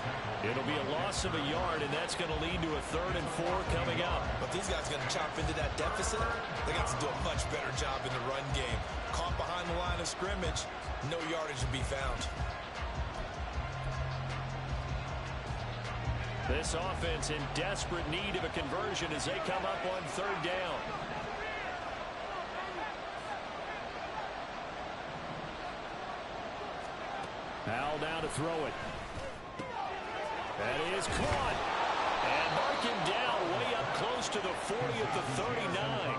It'll be a loss of a yard, and that's going to lead to a 3rd and 4 coming up. But these guys are going to chop into that deficit. They got to do a much better job in the run game. Caught behind the line of scrimmage, no yardage to be found. This offense in desperate need of a conversion as they come up on 3rd down. Hal down to throw it. That is caught. And marking down way up close to the 40 at the 39.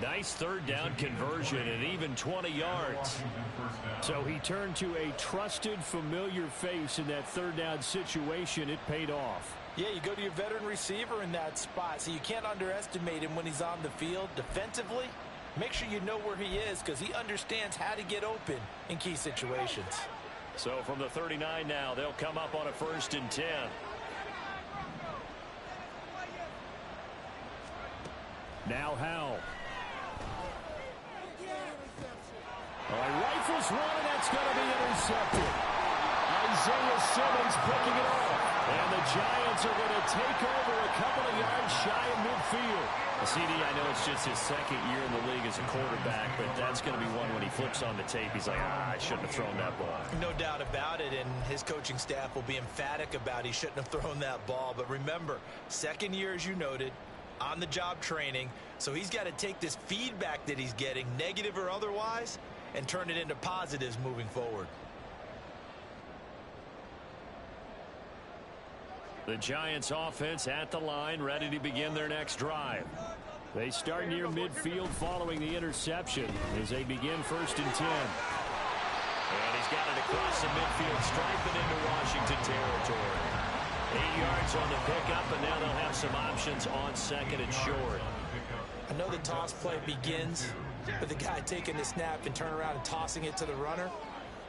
Nice 3rd down conversion and even 20 yards. So he turned to a trusted, familiar face in that 3rd down situation. It paid off. Yeah, you go to your veteran receiver in that spot, so you can't underestimate him when he's on the field. Defensively, make sure you know where he is because he understands how to get open in key situations. So from the 39 now, they'll come up on a 1st and 10. Now Howell. Rifles one, and that's going to be intercepted. Isaiah Simmons picking it off. And the Giants are going to take over a couple of yards shy of midfield. CD, I know it's just his 2nd year in the league as a quarterback, but that's going to be one when he flips on the tape. He's like, I shouldn't have thrown that ball. No doubt about it, and his coaching staff will be emphatic about he shouldn't have thrown that ball. But remember, 2nd year, as you noted, on-the-job training, so he's got to take this feedback that he's getting, negative or otherwise, and turn it into positives moving forward. The Giants offense at the line, ready to begin their next drive. They start near midfield following the interception as they begin 1st and 10. And he's got it across the midfield, striping into Washington territory. 8 yards on the pickup, and now they'll have some options on 2nd and short. I know the toss play begins with the guy taking the snap and turn around and tossing it to the runner.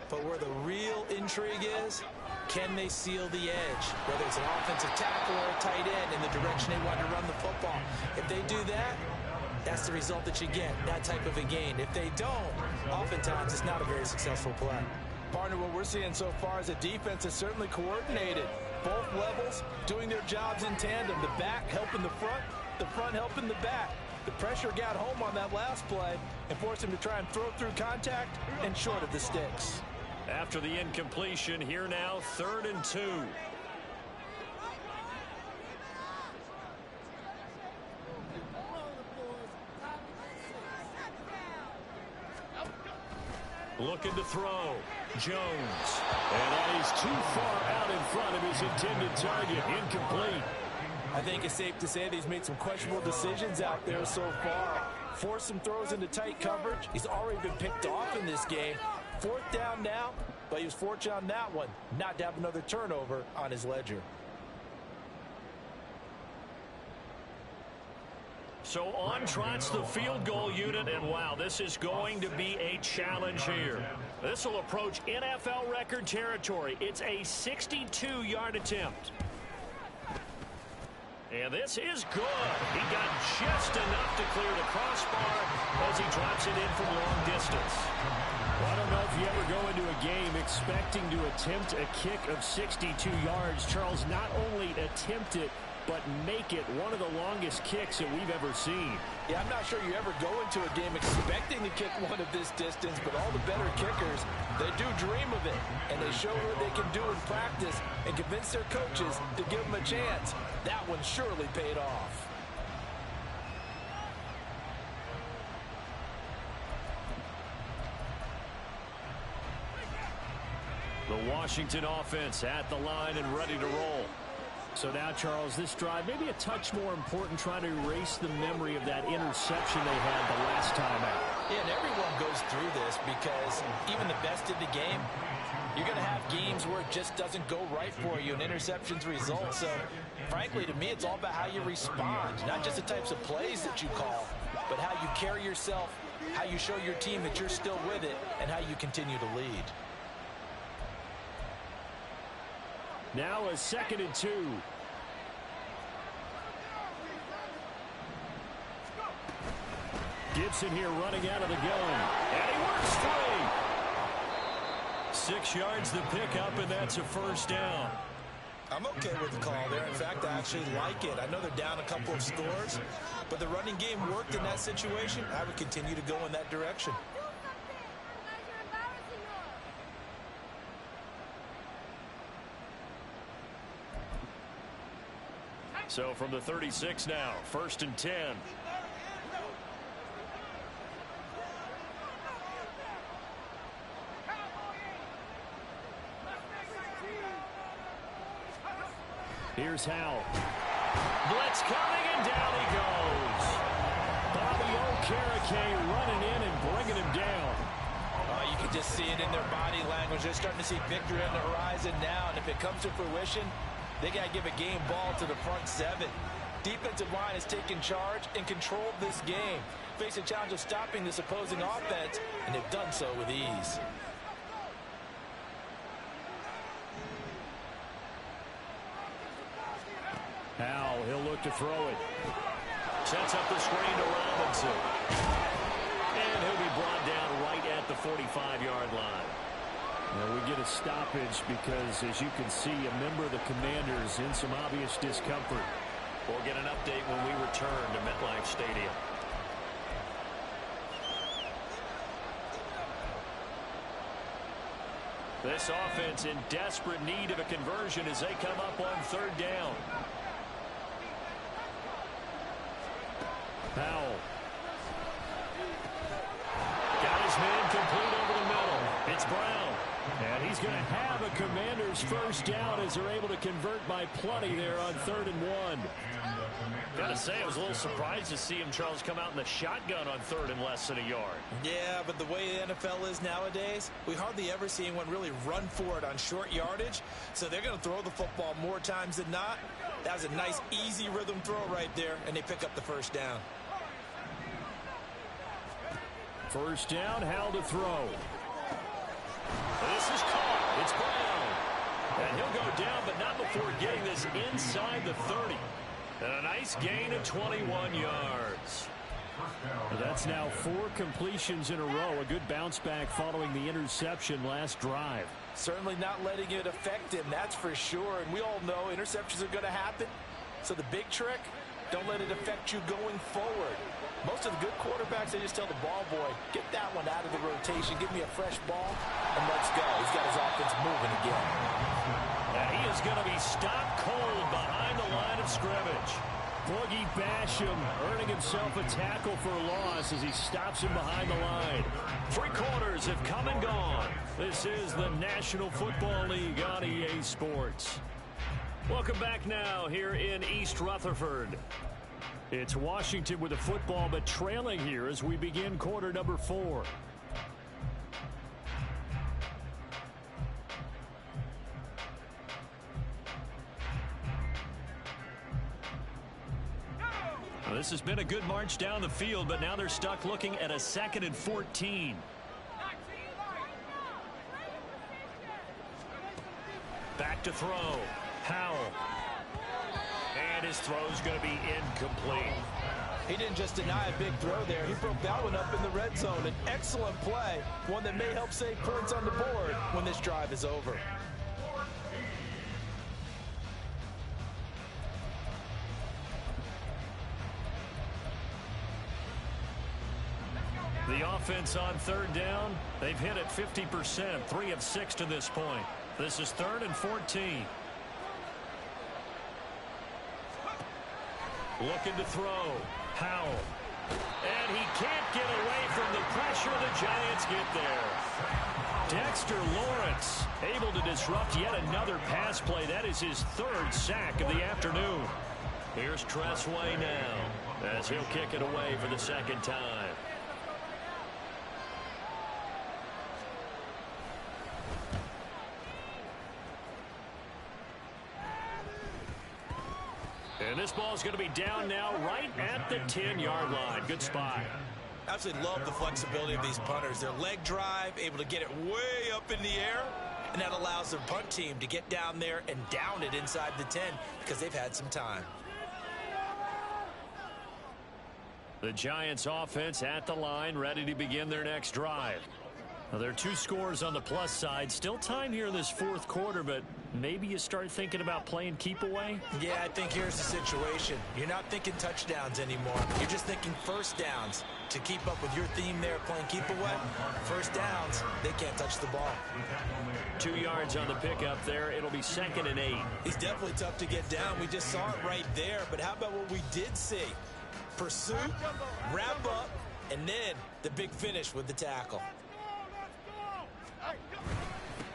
But where the real intrigue is Can they seal the edge, whether it's an offensive tackle or a tight end, in the direction they want to run the football? If they do that, that's the result that you get, that type of a gain. If they don't, oftentimes it's not a very successful play. Partner, what we're seeing so far is the defense is certainly coordinated. Both levels doing their jobs in tandem. The back helping the front helping the back. The pressure got home on that last play and forced him to try and throw through contact and short of the sticks. After the incompletion, here now, 3rd and 2. Looking to throw. Jones. And that is too far out in front of his intended target. Incomplete. I think it's safe to say that he's made some questionable decisions out there so far. Forced some throws into tight coverage. He's already been picked off in this game. 4th down now, but he was fortunate on that one not to have another turnover on his ledger. So on trots the field goal unit, and wow, this is going to be a challenge here. This will approach NFL record territory. It's a 62-yard attempt. And this is good. He got just enough to clear the crossbar as he drops it in from long distance. Well, I don't know if you ever go into a game expecting to attempt a kick of 62 yards. Charles, not only attempt it, but make it one of the longest kicks that we've ever seen. Yeah, I'm not sure you ever go into a game expecting to kick one of this distance, but all the better kickers, they do dream of it, and they show what they can do in practice and convince their coaches to give them a chance. That one surely paid off. The Washington offense at the line and ready to roll. So now, Charles, this drive maybe a touch more important, trying to erase the memory of that interception they had the last time out. Yeah, and everyone goes through this because even the best in the game, you're going to have games where it just doesn't go right for you and interceptions result. So, frankly, to me, it's all about how you respond, not just the types of plays that you call, but how you carry yourself, how you show your team that you're still with it, and how you continue to lead. Now a 2nd and 2. Gibson here running out of the gun. And he works free. 6 yards the pickup, and that's a 1st down. I'm okay with the call there. In fact, I actually like it. I know they're down a couple of scores, but the running game worked in that situation. I would continue to go in that direction. So from the 36 now, 1st and 10. Here's Howell. Blitz coming, and down he goes. Bobby Okereke running in and bringing him down. You can just see it in their body language. They're starting to see victory on the horizon now, and if it comes to fruition, they got to give a game ball to the front 7. Defensive line has taken charge and controlled this game. Face a challenge of stopping this opposing offense, and they've done so with ease. Howell, he'll look to throw it. Sets up the screen to Robinson. And he'll be brought down right at the 45-yard line. Well, we get a stoppage because, as you can see, a member of the Commanders in some obvious discomfort. We'll get an update when we return to MetLife Stadium. This offense in desperate need of a conversion as they come up on 3rd down. Howell. Got his man complete over the middle. It's Brown. And he's going to have a Commanders 1st down as they're able to convert by plenty there on 3rd and 1. Gotta say, I was a little surprised to see him, Charles, come out in the shotgun on 3rd and less than a yard. Yeah, but the way the NFL is nowadays, we hardly ever see anyone really run for it on short yardage. So they're going to throw the football more times than not. That was a nice, easy rhythm throw right there, and they pick up the 1st down. 1st down, Howell to throw. This is caught. It's Brown. And he'll go down, but not before getting this inside the 30. And a nice gain of 21 yards. That's now 4 completions in a row. A good bounce back following the interception last drive. Certainly not letting it affect him, that's for sure. And we all know interceptions are going to happen. So the big trick, don't let it affect you going forward. Most of the good quarterbacks, they just tell the ball boy, get that one out of the rotation, give me a fresh ball, and let's go. He's got his offense moving again. And he is going to be stopped cold behind the line of scrimmage. Boogie Basham earning himself a tackle for a loss as he stops him behind the line. 3 quarters have come and gone. This is the National Football League on EA Sports. Welcome back now here in East Rutherford. It's Washington with the football, but trailing here as we begin quarter number 4. Well, this has been a good march down the field, but now they're stuck looking at a 2nd and 14. Back to throw. Howell. And his throw's going to be incomplete. He didn't just deny a big throw there. He broke that one up in the red zone. An excellent play, one that may help save points on the board when this drive is over. The offense on 3rd down, they've hit it 50%, 3 of 6 to this point. This is 3rd and 14. Looking to throw. Howell. And he can't get away from the pressure. The Giants get there. Dexter Lawrence able to disrupt yet another pass play. That is his 3rd sack of the afternoon. Here's Tress Way now as he'll kick it away for the 2nd time. And this ball is going to be down now right at the 10-yard line. Good spot. Absolutely love the flexibility of these punters. Their leg drive, able to get it way up in the air, and that allows their punt team to get down there and down it inside the 10 because they've had some time. The Giants offense at the line, ready to begin their next drive. Now, there are 2 scores on the plus side. Still time here in this 4th quarter, but maybe you start thinking about playing keep away? Yeah, I think here's the situation. You're not thinking touchdowns anymore. You're just thinking first downs. To keep up with your theme there, playing keep away, first downs, they can't touch the ball. 2 yards on the pickup there. It'll be 2nd and 8. He's definitely tough to get down. We just saw it right there. But how about what we did see? Pursuit, wrap up, and then the big finish with the tackle.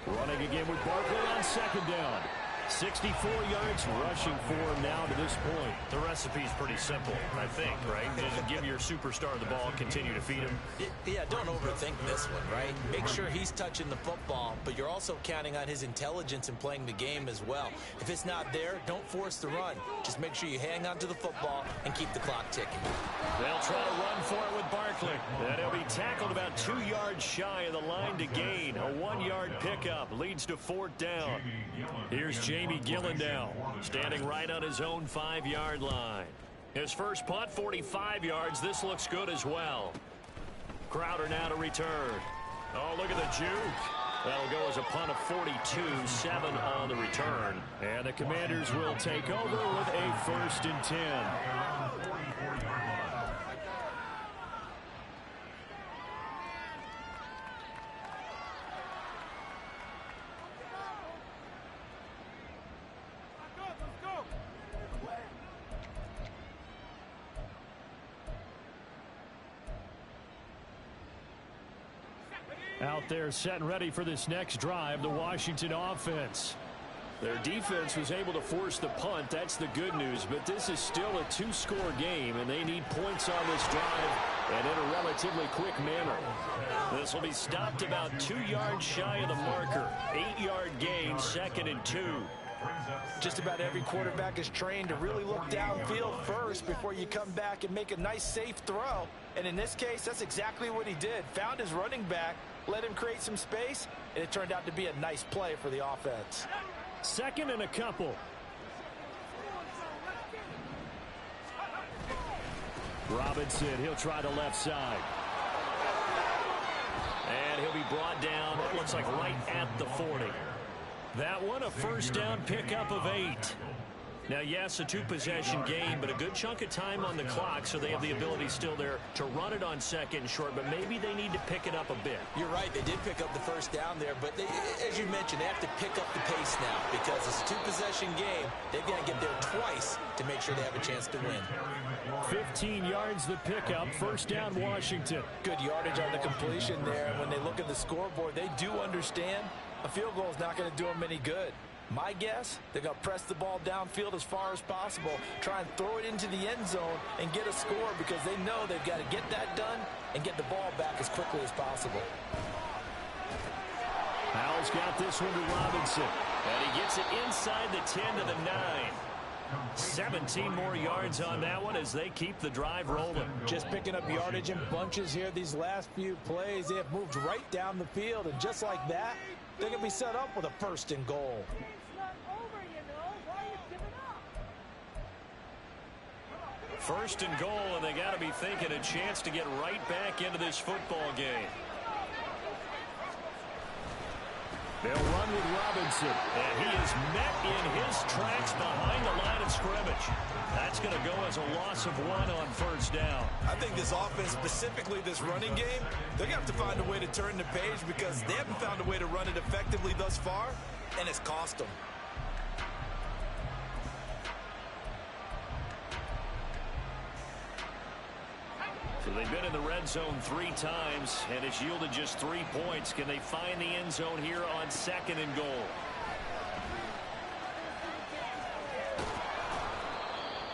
Running again with Barkley on 2nd down. 64 yards rushing for him now to this point. The recipe's pretty simple, I think, right? Just give your superstar the ball, continue to feed him. Yeah, don't overthink this one, right? Make sure he's touching the football, but you're also counting on his intelligence in playing the game as well. If it's not there, don't force the run. Just make sure you hang on to the football and keep the clock ticking. They'll try to run for it with Barkley. And he'll be tackled about 2 yards shy of the line to gain. A 1-yard pickup leads to 4th down. Here's Jamie Gillen now, standing right on his own 5-yard line. His first punt, 45 yards. This looks good as well. Crowder now to return. Oh, look at the juke. That'll go as a punt of 42, 7 on the return. And the Commanders will take over with a 1st and 10. Out there set and ready for this next drive, the Washington offense. Their defense was able to force the punt. That's the good news. But this is still a 2-score game, and they need points on this drive and in a relatively quick manner. This will be stopped about 2 yards shy of the marker. 8-yard gain, 2nd and 2. Just about every quarterback is trained to really look downfield first before you come back and make a nice, safe throw. And in this case, that's exactly what he did. Found his running back, let him create some space, and it turned out to be a nice play for the offense. 2nd and a couple. Robinson, he'll try the left side. And he'll be brought down, it looks like right at the 40. That one, a first down pickup of 8. Now, yes, a 2-possession game, but a good chunk of time on the clock, so they have the ability still there to run it on 2nd and short, but maybe they need to pick it up a bit. You're right. They did pick up the first down there, but as you mentioned, they have to pick up the pace now because it's a 2-possession game. They've got to get there twice to make sure they have a chance to win. 15 yards the pickup. First down, Washington. Good yardage on the completion there. When they look at the scoreboard, they do understand a field goal is not going to do them any good. My guess, they're going to press the ball downfield as far as possible, try and throw it into the end zone and get a score because they know they've got to get that done and get the ball back as quickly as possible. Howell's got this one to Robinson. And he gets it inside the 10 to the 9. 17 more yards on that one as they keep the drive rolling. Just picking up yardage in bunches here these last few plays. They have moved right down the field, and just like that, they're going to be set up with a 1st and goal. First and goal, and they got to be thinking a chance to get right back into this football game. They'll run with Robinson. And he is met in his tracks behind the line of scrimmage. That's going to go as a loss of 1 on first down. I think this offense, specifically this running game, they're going to have to find a way to turn the page because they haven't found a way to run it effectively thus far, and it's cost them. So they've been in the red zone 3 times, and it's yielded just 3 points. Can they find the end zone here on 2nd and goal?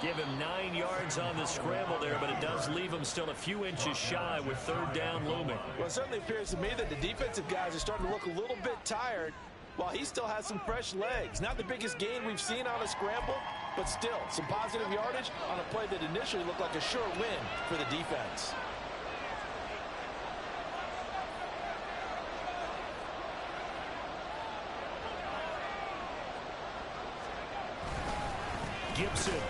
Give him 9 yards on the scramble there, but it does leave him still a few inches shy with 3rd down looming. Well, it certainly appears to me that the defensive guys are starting to look a little bit tired while he still has some fresh legs. Not the biggest gain we've seen on a scramble, but still some positive yardage on a play that initially looked like a sure win for the defense. Gibson.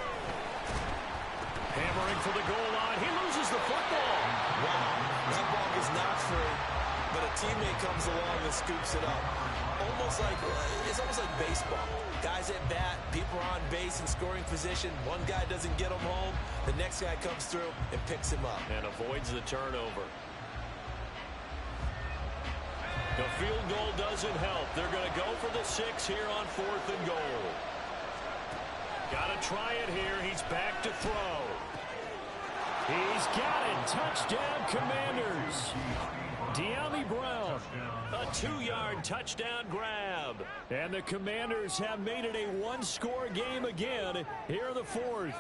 Hammering for the goal line. He loses the football. Wow, that ball is not free, but a teammate comes along and scoops it up. It's almost like baseball. Guys at bat, people are on base in scoring position. One guy doesn't get him home. The next guy comes through and picks him up. And avoids the turnover. The field goal doesn't help. They're going to go for the 6 here on 4th and goal. Got to try it here. He's back to throw. He's got it. Touchdown, Commanders. De'Ami Brown. A 2-yard touchdown grab. And the Commanders have made it a 1-score game again here in the 4th.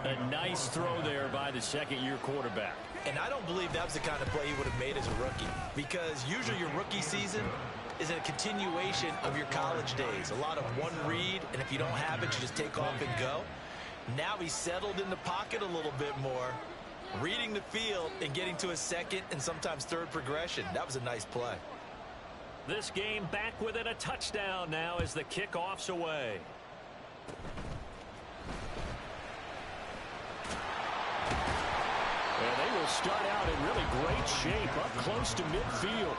A nice throw there by the 2nd-year quarterback. And I don't believe that was the kind of play he would have made as a rookie, because usually your rookie season is a continuation of your college days. A lot of one read, and if you don't have it, you just take off and go. Now he's settled in the pocket a little bit more, reading the field and getting to a 2nd and sometimes 3rd progression. That was a nice play. This game back within a touchdown now as the kickoff's away. And they will start out in really great shape up close to midfield.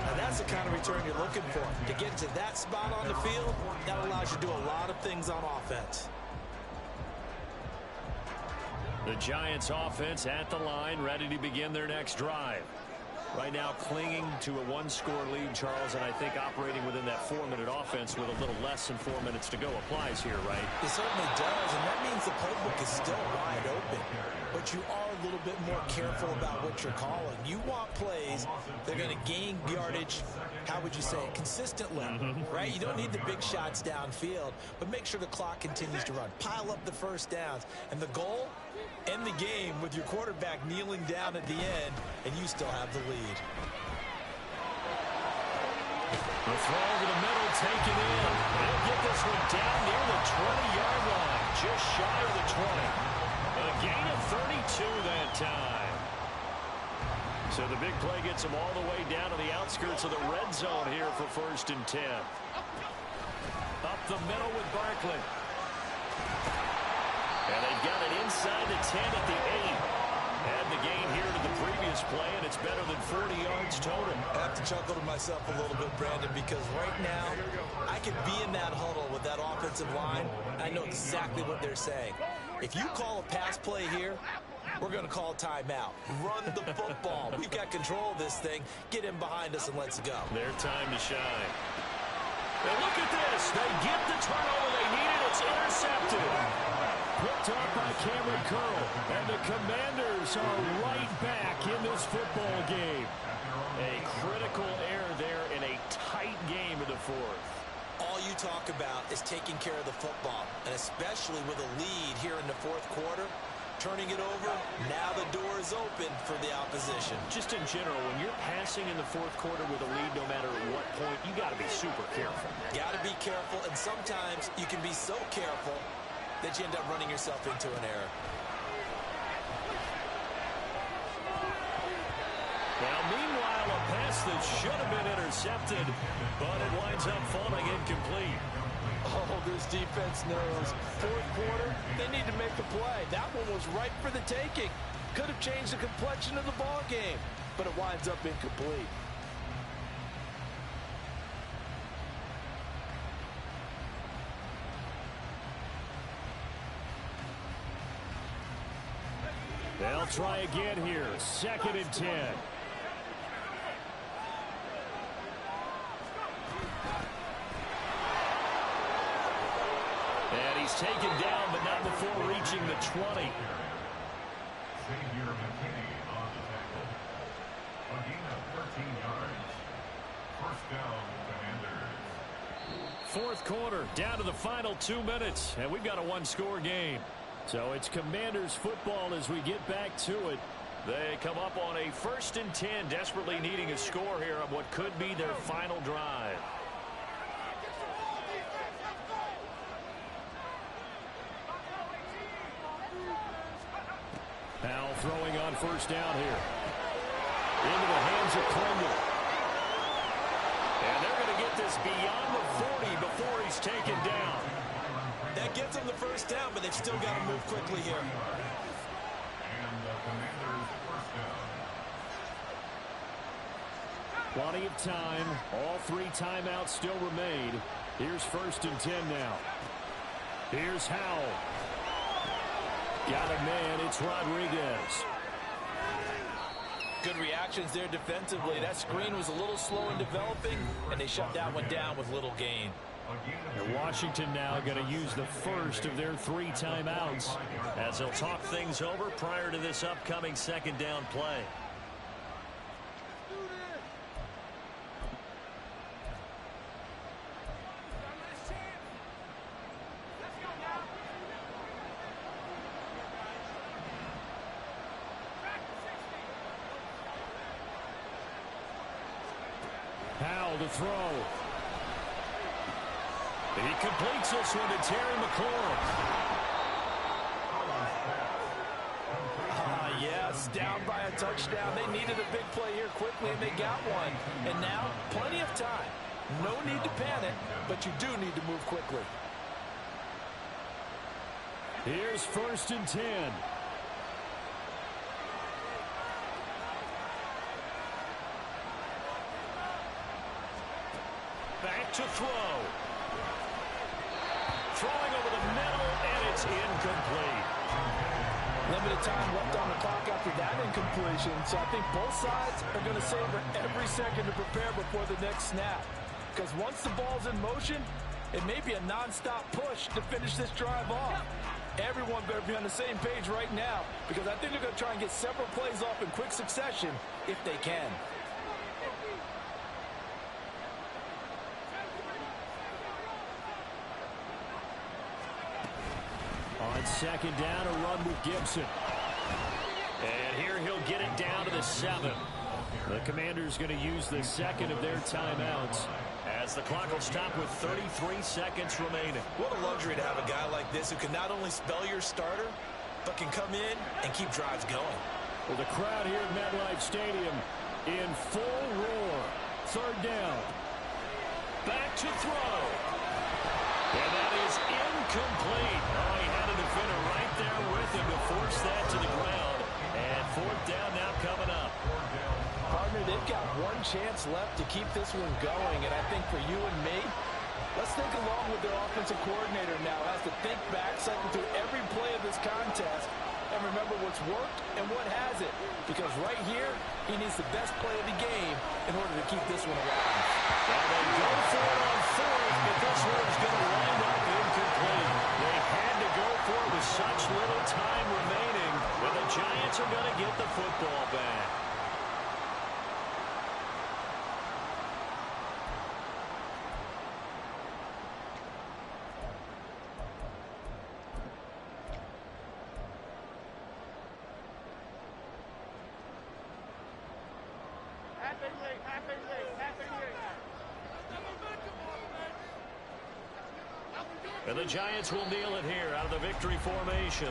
Now that's the kind of return you're looking for. To get to that spot on the field, that allows you to do a lot of things on offense. The Giants offense at the line, ready to begin their next drive. Right now clinging to a 1-score lead, Charles, and I think operating within that 4-minute offense with a little less than 4 minutes to go applies here, right? It certainly does, and that means the playbook is still wide open. But you are a little bit more careful about what you're calling. You want plays that are going to gain yardage, how would you say it, consistently, right? You don't need the big shots downfield, but make sure the clock continues to run. Pile up the first downs. And the goal, end the game with your quarterback kneeling down at the end, and you still have the lead. The throw over the middle, taken in. They'll get this one down near the 20-yard line, just shy of the 20. A gain of 32 that time. So the big play gets them all the way down to the outskirts of the red zone here for 1st and 10. Up the middle with Barkley. And they've got it inside the 10 at the 8. Add the gain here to the previous play, and it's better than 40 yards total. I have to chuckle to myself a little bit, Brandon, because right now I could be in that huddle with that offensive line. I know exactly what they're saying. If you call a pass play here, we're going to call timeout. Run the football. We've got control of this thing. Get in behind us and let's go. Their time to shine. And look at this. They get the turnover they needed. It's intercepted. Picked off by Cameron Curl. And the Commanders are right back in this football game. A critical error there in a tight game in the 4th. All you talk about is taking care of the football, and especially with a lead here in the 4th quarter, turning it over, now the door is open for the opposition. Just in general, when you're passing in the 4th quarter with a lead, no matter what point, you got to be super careful. Got to be careful, and sometimes you can be so careful that you end up running yourself into an error. Now, meanwhile, a pass that should have been intercepted, but it winds up falling incomplete. Oh, this defense knows. 4th quarter, they need to make a play. That one was right for the taking. Could have changed the complexion of the ball game, but it winds up incomplete. They'll try again here. 2nd and 10. And he's taken down, but not before reaching the 20. Xavier McKinney on the tackle. A gain of 13 yards. 1st down, Commanders. 4th quarter, down to the final 2 minutes, and we've got a one-score game. So it's Commanders football as we get back to it. They come up on a 1st and 10, desperately needing a score here on what could be their final drive. Powell throwing on 1st down here. Into the hands of Clendon. And they're going to get this beyond the 40 before he's taken down. That gets them the 1st down, but they've still got to move quickly here. And the Commanders' 1st down. Plenty of time. All 3 timeouts still remain. Here's 1st and 10 now. Here's Howell. Got a man. It's Rodriguez. Good reactions there defensively. That screen was a little slow in developing, and they shut that one down with little gain. And Washington now going to use the 1st of their 3 timeouts as they'll talk things over prior to this upcoming 2nd down play. Powell to throw. He completes this one to Terry McLaurin. Yes, down by a touchdown. They needed a big play here quickly, and they got one. And now, plenty of time. No need to panic, but you do need to move quickly. Here's 1st and 10. Back to throw. Throwing over the middle, and it's incomplete. Limited time left on the clock after that incompletion, so I think both sides are going to savor every second to prepare before the next snap. Because once the ball's in motion, it may be a non-stop push to finish this drive off. Everyone better be on the same page right now, because I think they're going to try and get several plays off in quick succession if they can. On 2nd down, a run with Gibson. And here he'll get it down to the 7. The Commanders going to use the 2nd of their timeouts. As the clock will stop with 33 seconds remaining. What a luxury to have a guy like this who can not only spell your starter, but can come in and keep drives going. Well, the crowd here at MetLife Stadium in full roar. Third down. Back to throw. And that is incomplete. Oh, he had a defender right there with him to force that to the ground. And fourth down now coming up. Partner, they've got one chance left to keep this one going, and I think for you and me, let's think along with their offensive coordinator now. Has to think back, cycle through every play of this contest, and remember what's worked and what hasn't. Because right here, he needs the best play of the game in order to keep this one alive. Well, they go for it on fourth, but this one's going to wind up incomplete. They had to go for it with such little time remaining, but the Giants are going to get the football back. And the Giants will kneel it here out of the victory formation.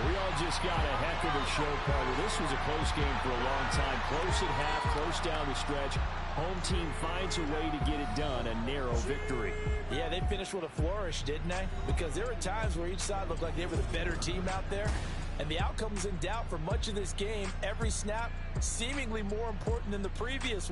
We all just got a heck of a show, partner. This was a close game for a long time. Close at half, close down the stretch. Home team finds a way to get it done, a narrow victory. Yeah, they finished with a flourish, didn't they? Because there were times where each side looked like they were the better team out there, and the outcome was in doubt for much of this game. Every snap seemingly more important than the previous one.